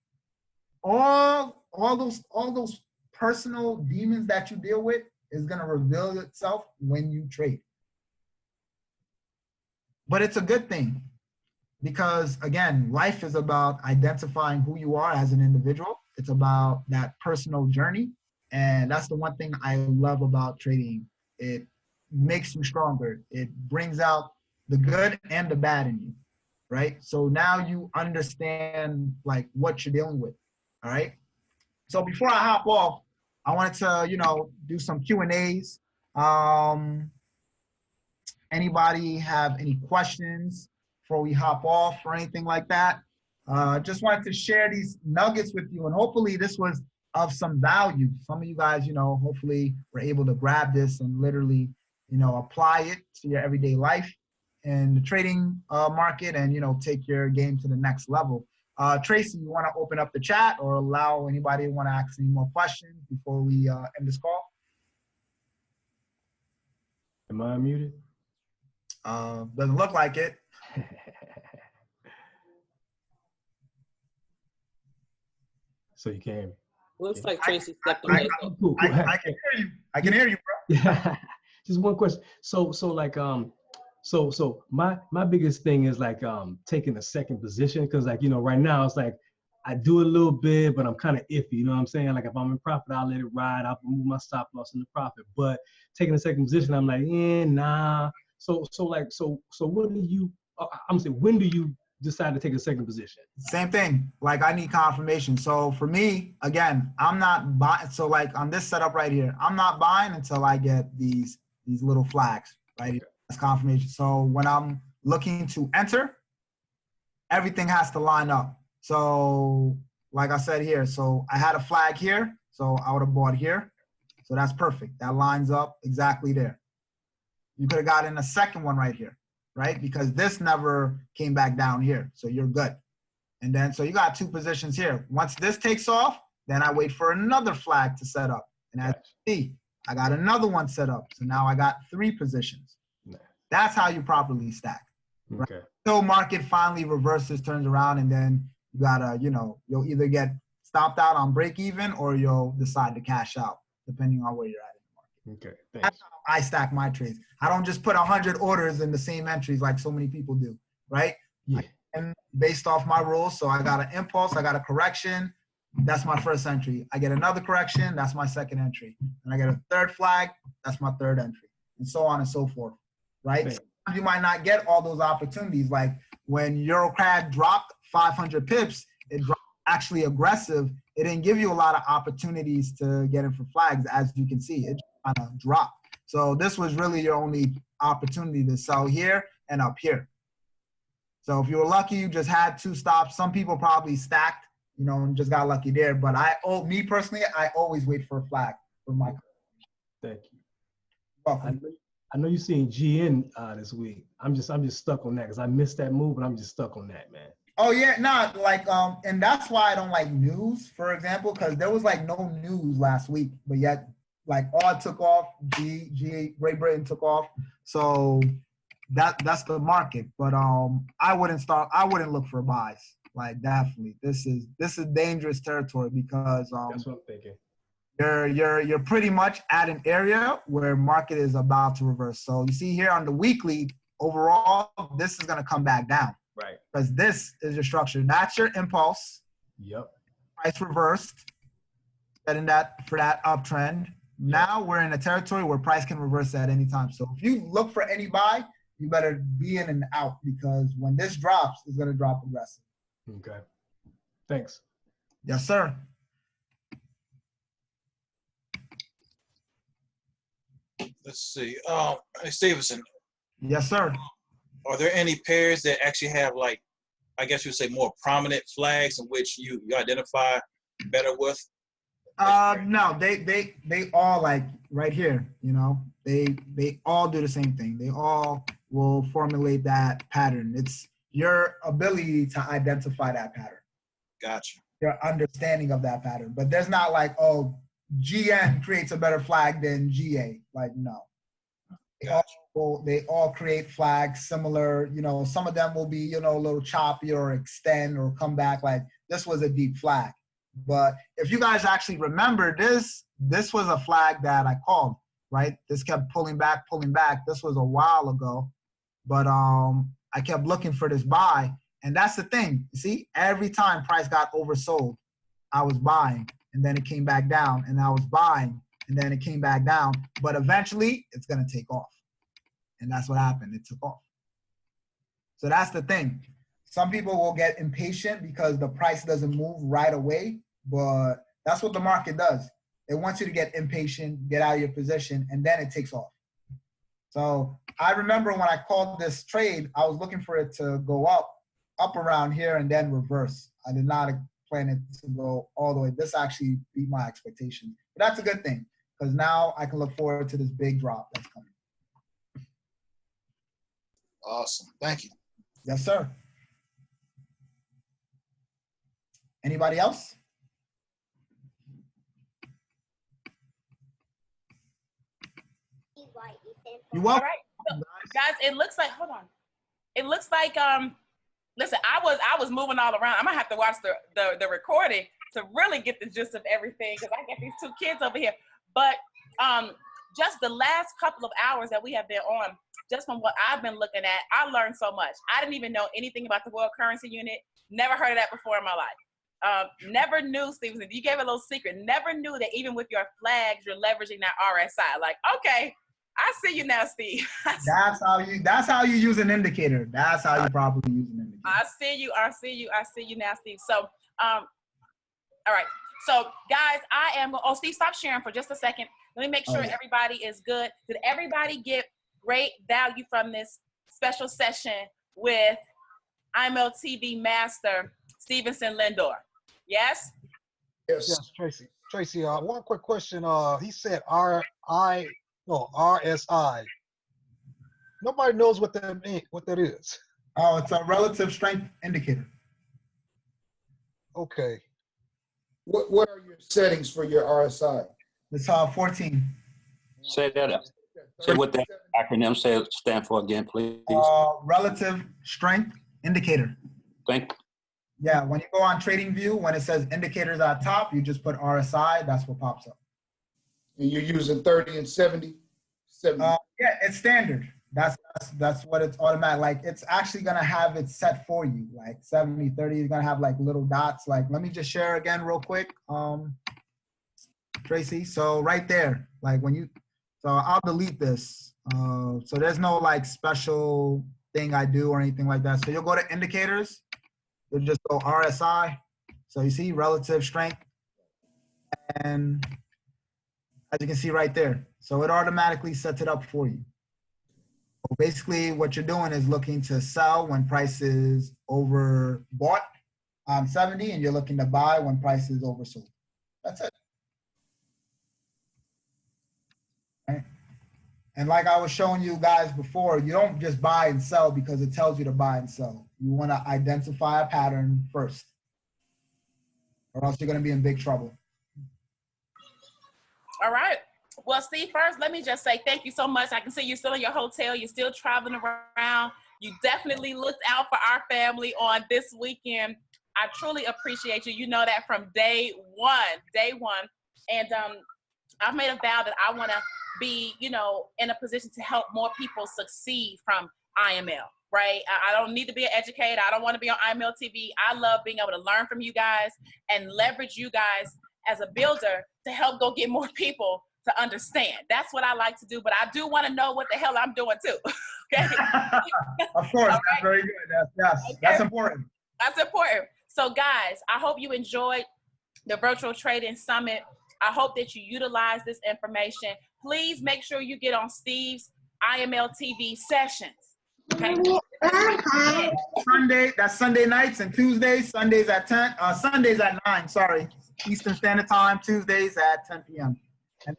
Speaker 2: All those personal demons that you deal with is going to reveal itself when you trade. But it's a good thing because, again, life is about identifying who you are as an individual. It's about that personal journey. And that's the one thing I love about trading. It makes you stronger. It brings out the good and the bad in you, right? So now you understand like what you're dealing with, all right? So before I hop off, I wanted to, do some Q&As. Anybody have any questions before we hop off or anything like that? Just wanted to share these nuggets with you, and hopefully this was of some value. Some of you guys, hopefully were able to grab this and literally, apply it to your everyday life and the trading market and, take your game to the next level. Tracy, you want to open up the chat or allow anybody who want to ask any more questions before we end this call?
Speaker 3: Am I unmuted?
Speaker 2: Doesn't look like it.
Speaker 3: So you can hear me.
Speaker 4: Looks like Tracy stepped away.
Speaker 2: I can hear you. I can hear you, bro.
Speaker 3: Yeah. Just one question. So my biggest thing is like taking a second position, because like right now it's like I do a little bit, but I'm kind of iffy. You know what I'm saying? Like if I'm in profit, I'll let it ride. I'll remove my stop loss in the profit. But taking a second position, I'm like, nah. So what do you? I'm saying, when do you decide to take a second position?
Speaker 2: Same thing. Like I need confirmation. So for me, again, I'm not buying. So like on this setup right here, I'm not buying until I get these little flags right here. That's confirmation. So when I'm looking to enter, everything has to line up. So like I said here, so I had a flag here, so I would have bought here. So that's perfect. That lines up exactly there. You could have gotten a second one right here, right? Because this never came back down here. So you're good. And then, so you got two positions here. Once this takes off, then I wait for another flag to set up. And as you see, I got another one set up. So now I got 3 positions. That's how you properly stack. Right?
Speaker 3: Okay.
Speaker 2: So market finally reverses, turns around, and then you gotta, you'll either get stopped out on break even or you'll decide to cash out, depending on where you're at in the market.
Speaker 3: Okay. Thanks.
Speaker 2: That's how I stack my trades. I don't just put 100 orders in the same entries like so many people do, right?
Speaker 3: Yeah.
Speaker 2: And based off my rules, so I got an impulse, I got a correction, that's my first entry. I get another correction, that's my second entry. And I get a third flag, that's my third entry, and so on and so forth, right?
Speaker 3: Thanks.
Speaker 2: Sometimes you might not get all those opportunities. Like when EuroCAD dropped 500 pips, it dropped actually aggressive. It didn't give you a lot of opportunities to get in for flags, as you can see. It just kind of dropped. So this was really your only opportunity to sell here and up here. So if you were lucky, you just had 2 stops. Some people probably stacked, and just got lucky there. But me personally, I always wait for a flag for my.
Speaker 3: Thank you.
Speaker 2: Welcome.
Speaker 3: I know you've seen GN this week. I'm just stuck on that because I missed that move, and I'm just stuck on that, man.
Speaker 2: Oh yeah, no, like and that's why I don't like news, for example, because there was like no news last week, but yet like all took off. Great Britain took off, so that's the market. But I wouldn't look for buys. Like definitely, this is dangerous territory because
Speaker 3: that's what I'm thinking.
Speaker 2: You're pretty much at an area where market is about to reverse. So you see here on the weekly, overall, this is going to come back down.
Speaker 3: Right.
Speaker 2: Because this is your structure. That's your impulse.
Speaker 3: Yep.
Speaker 2: Price reversed. Setting that for that uptrend. Now we're in a territory where price can reverse at any time. So if you look for any buy, you better be in and out, because when this drops, it's going to drop aggressive.
Speaker 3: Okay. Thanks.
Speaker 2: Yes, sir.
Speaker 5: Let's see. Hey, Stevenson,
Speaker 2: Yes, sir.
Speaker 5: are there any pairs that actually have, like, I guess you would say more prominent flags in which you identify better with?
Speaker 2: No, they all, like right here, you know, they all do the same thing. They all will formulate that pattern. It's your ability to identify that pattern.
Speaker 5: Gotcha.
Speaker 2: Your understanding of that pattern. But there's not like, oh, GN creates a better flag than GA. Like, no. They all create flags similar, you know, some of them will be, you know, a little choppy or extend or come back. Like, this was a deep flag. But if you guys actually remember, this was a flag that I called, right? This kept pulling back. This was a while ago. But I kept looking for this buy. And that's the thing. You see, every time price got oversold, I was buying. And then it came back down. And I was buying. And then it came back down. But eventually, it's going to take off. And that's what happened. It took off. So that's the thing. Some people will get impatient because the price doesn't move right away. But that's what the market does. It wants you to get impatient, get out of your position, and then it takes off. So I remember when I called this trade, I was looking for it to go up around here and then reverse. I did not plan it to go all the way. This actually beat my expectations. But that's a good thing, because now I can look forward to this big drop that's coming.
Speaker 5: Awesome. Thank you.
Speaker 2: Yes, sir. Anybody else? You welcome.
Speaker 1: All right, so, guys. It looks like. Hold on. It looks like. Listen, I was moving all around. I'm gonna have to watch the recording to really get the gist of everything, because I got these two kids over here. But just the last couple of hours that we have been on, just from what I've been looking at, I learned so much. I didn't even know anything about the World Currency Unit. Never heard of that before in my life. Never knew, Stevenson, you gave a little secret. Never knew that even with your flags, you're leveraging that RSI. Like, okay, I see you now, Steve.
Speaker 2: That's how you use an indicator. That's how you probably use an indicator.
Speaker 1: I see you now, Steve. So, all right. So, guys, Steve, stop sharing for just a second. Let me make sure everybody is good. Did everybody get great value from this special session with IMLTV Master Stevenson Lindor? Yes?
Speaker 6: Yes, Tracy. Tracy, one quick question. He said RSI. Nobody knows what that is.
Speaker 2: Oh, it's a relative strength indicator.
Speaker 6: Okay.
Speaker 7: What are your settings for your RSI?
Speaker 2: It's 14.
Speaker 8: Say that up. Say what that acronym stand for again, please.
Speaker 2: Relative strength indicator.
Speaker 8: Thank.
Speaker 2: Yeah, when you go on TradingView, when it says indicators at top, you just put RSI. That's what pops up.
Speaker 7: And you're using 30 and 70?
Speaker 2: Yeah, it's standard. That's what it's automatic. Like, it's actually gonna have it set for you. Like 70, 30 is gonna have like little dots. Like, let me just share again real quick, Tracy. So right there, like so I'll delete this. So there's no like special thing I do or anything like that. So you'll go to indicators. You'll just go RSI. So you see relative strength, and as you can see right there. So it automatically sets it up for you. So basically what you're doing is looking to sell when price is overbought on 70, and you're looking to buy when price is oversold. That's it. Right? And like I was showing you guys before, you don't just buy and sell because it tells you to buy and sell. You want to identify a pattern first, or else you're going to be in big trouble.
Speaker 1: All right. Well, Steve, first, let me just say thank you so much. I can see you're still in your hotel. You're still traveling around. You definitely looked out for our family on this weekend. I truly appreciate you. You know that from day one. And I've made a vow that I want to be, in a position to help more people succeed from IML, right? I don't need to be an educator. I don't want to be on IML TV. I love being able to learn from you guys and leverage you guys as a builder to help go get more people to understand. That's what I like to do, but I do want to know what the hell I'm doing too. Okay.
Speaker 2: Of course,
Speaker 1: Right?
Speaker 2: that's very good. Yes,
Speaker 1: Okay.
Speaker 2: that's important.
Speaker 1: That's important. So guys, I hope you enjoyed the Virtual Trading Summit. I hope that you utilize this information. Please make sure you get on Steve's IML TV sessions. Okay.
Speaker 2: Sunday, that's Sunday nights and Tuesdays. Sundays at 10, Sundays at 9, sorry. Eastern Standard Time, Tuesdays at 10 p.m. And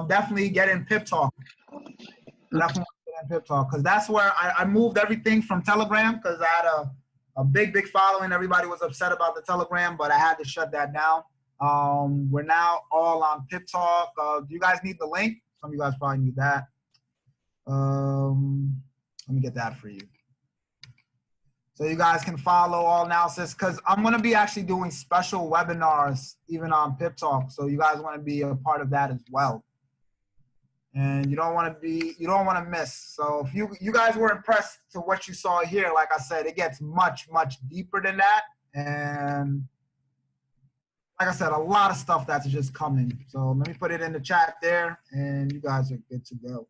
Speaker 2: definitely get in Pip Talk. Definitely get in Pip Talk, because that's where I moved everything from Telegram, because I had a big following. Everybody was upset about the Telegram, but I had to shut that down. We're now all on Pip Talk. Do you guys need the link? Some of you guys probably need that. Let me get that for you. So you guys can follow all analysis, because I'm going to be actually doing special webinars even on Pip Talk. So you guys want to be a part of that as well. And you don't want to miss. So if you guys were impressed to what you saw here, like I said, it gets much deeper than that. And like I said, a lot of stuff that's just coming. So let me put it in the chat there, and you guys are good to go.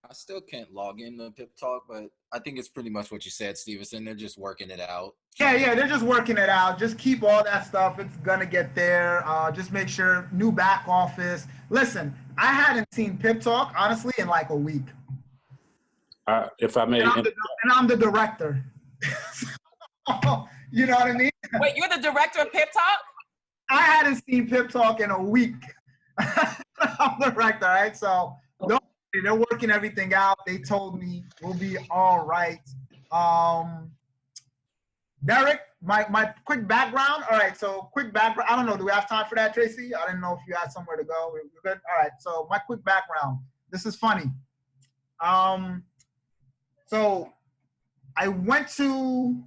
Speaker 9: I still can't log in to Pip Talk, but I think it's pretty much what you said, Stevenson. They're just working it out.
Speaker 2: Yeah, they're just working it out. Just keep all that stuff. It's going to get there. Just make sure, new back office. Listen, I hadn't seen Pip Talk, honestly, in like a week.
Speaker 8: If I may.
Speaker 2: And I'm the director. You know what I mean?
Speaker 1: Wait, you're the director of Pip Talk?
Speaker 2: I hadn't seen Pip Talk in a week. I'm the director, right? So they're working everything out. They told me we'll be all right. Derek, my quick background. All right, so quick background. I don't know. Do we have time for that, Tracy? I didn't know if you had somewhere to go. We're good? All right, so my quick background. This is funny. So I went to,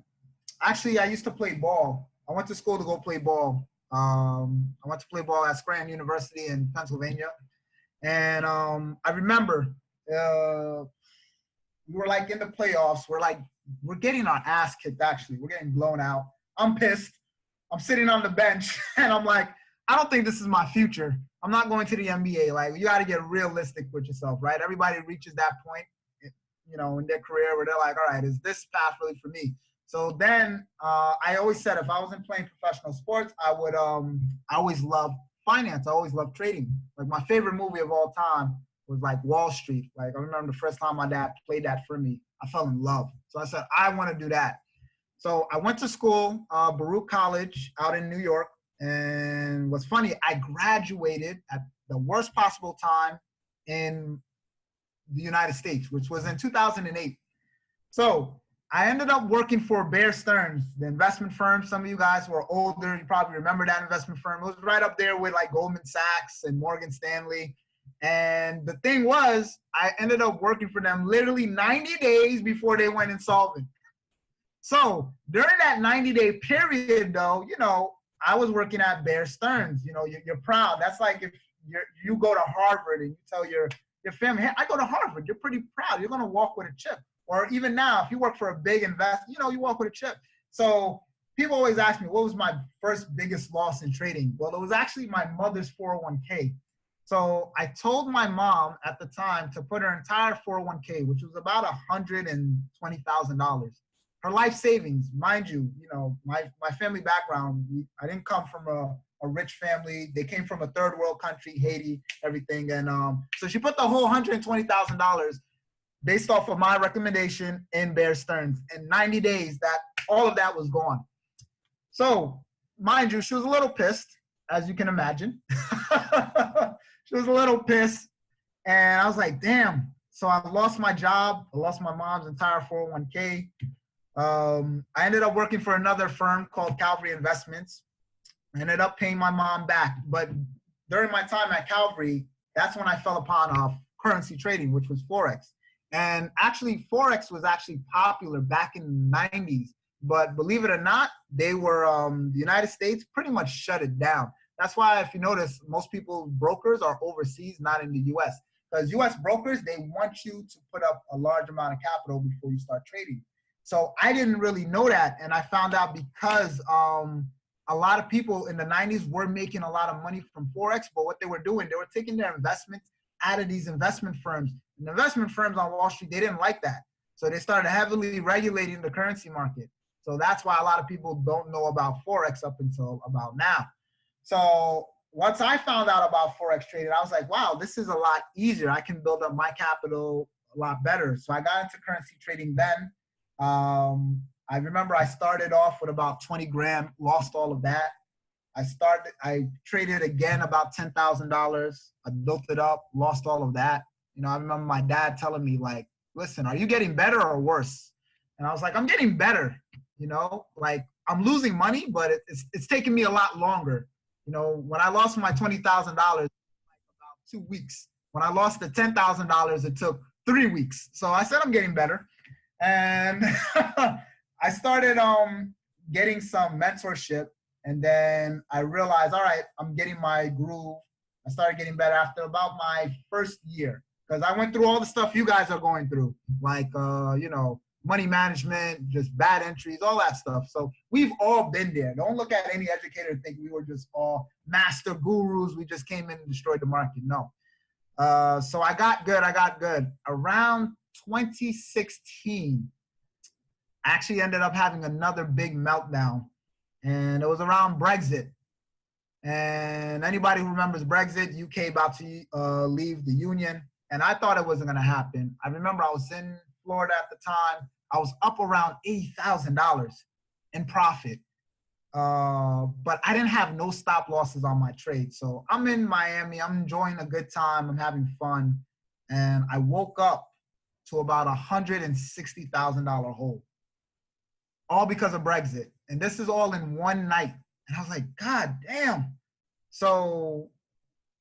Speaker 2: actually, I used to play ball. I went to school to go play ball. I went to play ball at Scranton University in Pennsylvania. And I remember we were like in the playoffs. We're getting our ass kicked, actually. We're getting blown out. I'm pissed. I'm sitting on the bench, and I'm like, I don't think this is my future. I'm not going to the NBA. Like, you got to get realistic with yourself, right? Everybody reaches that point, you know, in their career where they're like, all right, is this path really for me? So then I always said if I wasn't playing professional sports, I would I always loved finance. I always loved trading. Like, my favorite movie of all time was like Wall Street. Like, I remember the first time my dad played that for me, I fell in love. So I said, I want to do that. So I went to school, Baruch College out in New York. And what's funny, I graduated at the worst possible time in the United States, which was in 2008. So I ended up working for Bear Stearns, the investment firm. Some of you guys who are older, you probably remember that investment firm. It was right up there with like Goldman Sachs and Morgan Stanley. And the thing was, I ended up working for them literally 90 days before they went insolvent. So during that 90-day period, though, you know, I was working at Bear Stearns. You know, you're proud. That's like if you go to Harvard and you tell your family, hey, I go to Harvard. You're pretty proud. You're going to walk with a chip. Or even now, if you work for a big investor, you know, you walk with a chip. So people always ask me, what was my first biggest loss in trading? Well, it was actually my mother's 401k. So I told my mom at the time to put her entire 401k, which was about $120,000. Her life savings, mind you, you know, my family background, I didn't come from a rich family. They came from a third world country, Haiti, everything. And so she put the whole $120,000 based off of my recommendation in Bear Stearns. In 90 days, all of that was gone. So, mind you, she was a little pissed, as you can imagine. She was a little pissed. And I was like, damn. So I lost my job. I lost my mom's entire 401k. I ended up working for another firm called Calvary Investments. I ended up paying my mom back. But during my time at Calvary, that's when I fell upon currency trading, which was Forex. And actually, Forex was actually popular back in the 90s. But believe it or not, they were, the United States pretty much shut it down. That's why, if you notice, most people, brokers are overseas, not in the US. because U.S. brokers, they want you to put up a large amount of capital before you start trading. So I didn't really know that, and I found out because a lot of people in the 90s were making a lot of money from Forex, but what they were doing, they were taking their investments out of these investment firms. And the investment firms on Wall Street, they didn't like that. So they started heavily regulating the currency market. So that's why a lot of people don't know about Forex up until about now. So once I found out about Forex trading, I was like, wow, this is a lot easier. I can build up my capital a lot better. So I got into currency trading then. I remember I started off with about 20 grand, lost all of that. I traded again about $10,000. I built it up, lost all of that. You know, I remember my dad telling me like, listen, are you getting better or worse? And I was like, I'm getting better. You know, like I'm losing money, but it's taking me a lot longer. You know, when I lost my $20,000, like about 2 weeks. When I lost the $10,000, it took 3 weeks. So I said I'm getting better. And I started getting some mentorship, and then I realized, all right, I'm getting my groove. I started getting better after about my first year, because I went through all the stuff you guys are going through, like you know, money management, just bad entries, all that stuff. So we've all been there. Don't look at any educator and think we were just all master gurus. We just came in and destroyed the market. No. So I got good. Around 2016, I actually ended up having another big meltdown, and it was around Brexit. And anybody who remembers Brexit, UK about to leave the Union, and I thought it wasn't going to happen. I remember I was in Florida at the time. I was up around $80,000 in profit, but I didn't have no stop losses on my trade. So I'm in Miami. I'm enjoying a good time. I'm having fun, and I woke up to about $160,000 hole, all because of Brexit. And this is all in one night. And I was like, God damn. So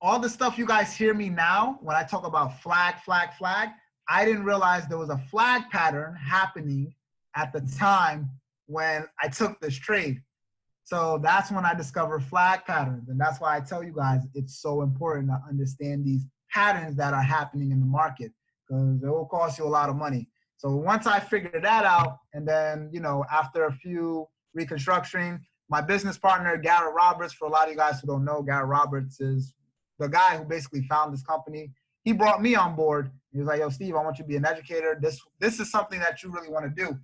Speaker 2: all the stuff you guys hear me now, when I talk about flag, I didn't realize there was a flag pattern happening at the time when I took this trade. So that's when I discovered flag patterns. And that's why I tell you guys, it's so important to understand these patterns that are happening in the market, because it will cost you a lot of money. So once I figured that out, and then, you know, after a few reconstructing, my business partner, Garrett Roberts, for a lot of you guys who don't know, Garrett Roberts is the guy who basically found this company. He brought me on board. He was like, yo, Steve, I want you to be an educator. This is something that you really want to do.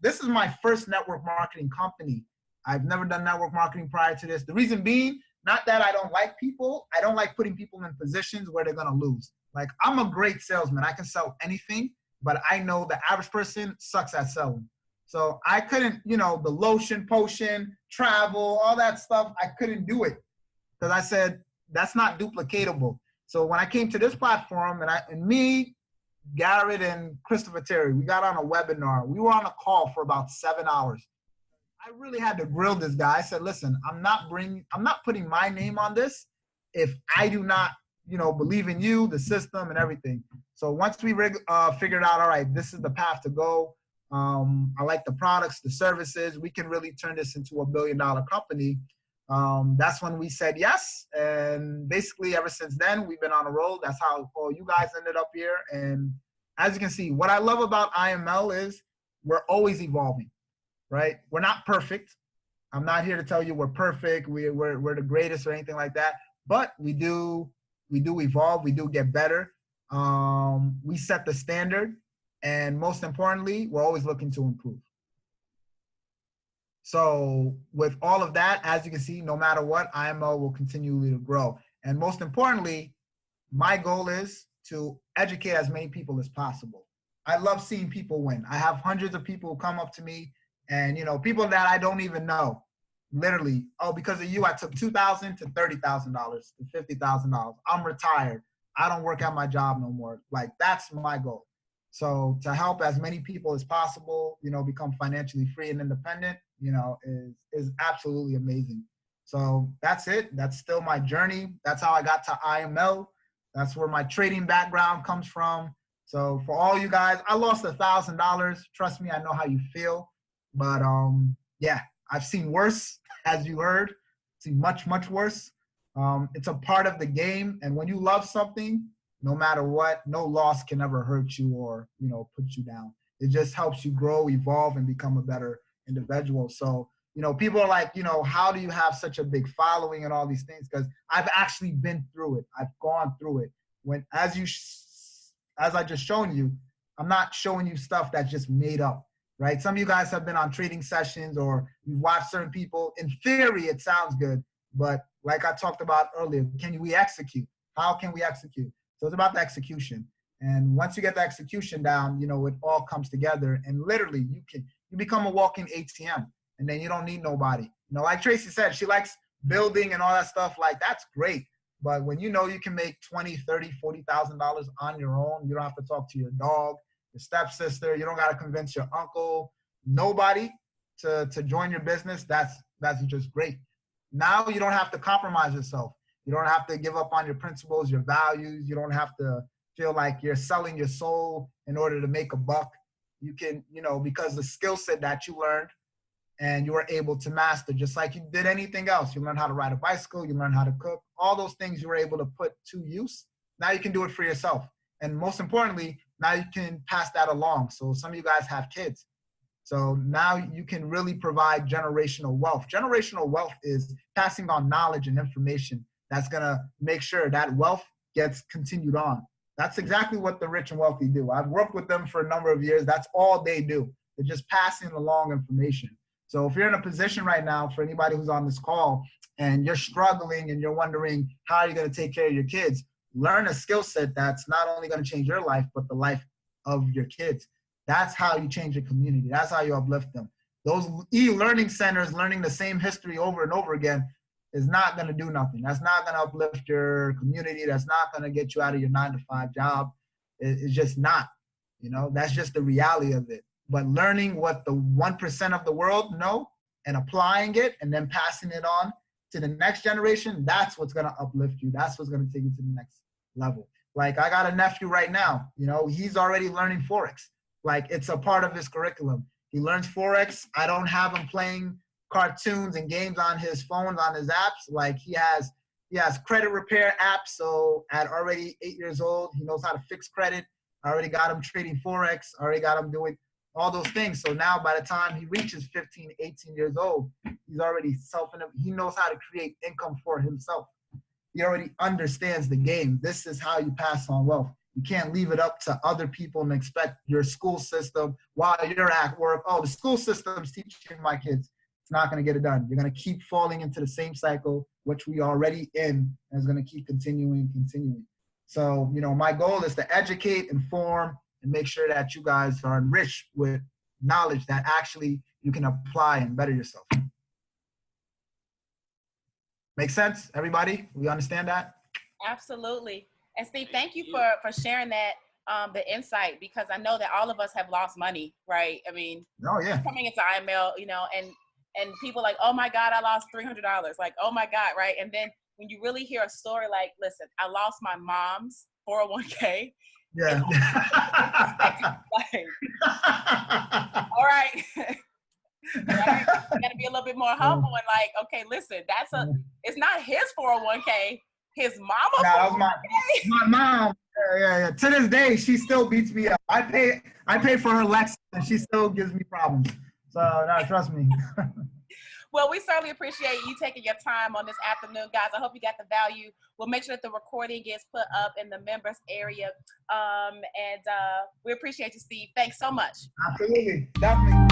Speaker 2: This is my first network marketing company. I've never done network marketing prior to this. The reason being, not that I don't like people. I don't like putting people in positions where they're going to lose. Like, I'm a great salesman. I can sell anything, but I know the average person sucks at selling. So I couldn't, you know, the lotion, potion, travel, all that stuff, I couldn't do it, because I said, that's not duplicatable. So when I came to this platform, and me, Garrett, and Christopher Terry, we got on a webinar. We were on a call for about 7 hours. I really had to grill this guy. I said, listen, I'm not putting my name on this if I do not, you know, believe in you, the system, and everything. So once we figured out, all right, this is the path to go. I like the products, the services. We can really turn this into $1 billion company. That's when we said yes. And basically ever since then, we've been on a roll. That's how all you guys ended up here. And as you can see, what I love about IML is we're always evolving, right? We're not perfect. I'm not here to tell you we're perfect. We're the greatest or anything like that. But we do evolve. We do get better. We set the standard. And most importantly, we're always looking to improve. So with all of that, as you can see, no matter what, IMO will continue to grow. And most importantly, my goal is to educate as many people as possible. I love seeing people win. I have hundreds of people who come up to me, and, you know, people that I don't even know, literally, oh, because of you, I took $2,000 to $30,000 to $50,000. I'm retired. I don't work at my job no more. Like, that's my goal. So to help as many people as possible, you know, become financially free and independent, you know, is absolutely amazing. So that's it. That's still my journey. That's how I got to IML. That's where my trading background comes from. So for all you guys, I lost $1,000. Trust me, I know how you feel. But yeah, I've seen worse, as you heard. Seen much, much worse. It's a part of the game. And when you love something, no matter what, no loss can ever hurt you or, you know, put you down. It just helps you grow, evolve, and become a better individual. So, you know, people are like, you know, how do you have such a big following and all these things? Because I've actually been through it. I've gone through it. As I just shown you, I'm not showing you stuff that's just made up, right? Some of you guys have been on trading sessions or you've watched certain people. In theory, it sounds good, but like I talked about earlier, can we execute? How can we execute? So it's about the execution. And once you get the execution down, you know, it all comes together, and literally you become a walking ATM, and then you don't need nobody. You know, like Tracy said, she likes building and all that stuff. Like, that's great. But when you know you can make $20,000, $30,000, $40,000 on your own, you don't have to talk to your dog, your stepsister, you don't got to convince your uncle, nobody to join your business. That's just great. Now you don't have to compromise yourself. You don't have to give up on your principles, your values. You don't have to feel like you're selling your soul in order to make a buck. You can, you know, because the skill set that you learned and you were able to master, just like you did anything else. You learned how to ride a bicycle, you learned how to cook, all those things you were able to put to use. Now you can do it for yourself. And most importantly, now you can pass that along. So some of you guys have kids. So now you can really provide generational wealth. Generational wealth is passing on knowledge and information that's gonna make sure that wealth gets continued on. That's exactly what the rich and wealthy do. I've worked with them for a number of years. That's all they do. They're just passing along information. So if you're in a position right now, for anybody who's on this call, and you're struggling and you're wondering how are you going to take care of your kids, learn a skill set that's not only going to change your life, but the life of your kids. That's how you change your community. That's how you uplift them. Those e-learning centers learning the same history over and over again is not going to do nothing. That's not going to uplift your community. That's not going to get you out of your 9-to-5 job. It's just not, you know, that's just the reality of it. But learning what the 1% of the world know and applying it and then passing it on to the next generation, that's what's going to uplift you. That's what's going to take you to the next level. Like, I got a nephew right now, you know, he's already learning Forex. Like, it's a part of his curriculum. He learns Forex. I don't have him playing cartoons and games on his phones, on his apps. Like, he has credit repair apps. So at already 8 years old, he knows how to fix credit. I already got him trading Forex. I already got him doing all those things. So now by the time he reaches 15, 18 years old, he's already he knows how to create income for himself. He already understands the game. This is how you pass on wealth. You can't leave it up to other people and expect your school system while you're at work. Oh, the school system's teaching my kids. It's not going to get it done. You're going to keep falling into the same cycle, which we are already in, and it's going to keep continuing. So, you know, my goal is to educate, inform, and make sure that you guys are enriched with knowledge that actually you can apply and better yourself. Make sense, everybody? We understand that?
Speaker 1: Absolutely. And Steve, thank you for sharing that, the insight, because I know that all of us have lost money, right? I mean,
Speaker 2: oh yeah,
Speaker 1: coming into IML, you know, and people like, oh my God, I lost $300. Like, oh my God, right? And then when you really hear a story like, listen, I lost my mom's 401k.
Speaker 2: Yeah.
Speaker 1: Like, all right. Right? You gotta be a little bit more humble and like, okay, listen, it's not his 401k, his mama.
Speaker 2: That was my mom. Yeah. To this day, she still beats me up. I pay for her Lexus and she still gives me problems. So no, trust me.
Speaker 1: Well, we certainly appreciate you taking your time on this afternoon, guys. I hope you got the value. We'll make sure that the recording gets put up in the members area. And we appreciate you, Steve. Thanks so much.
Speaker 2: Absolutely. Definitely.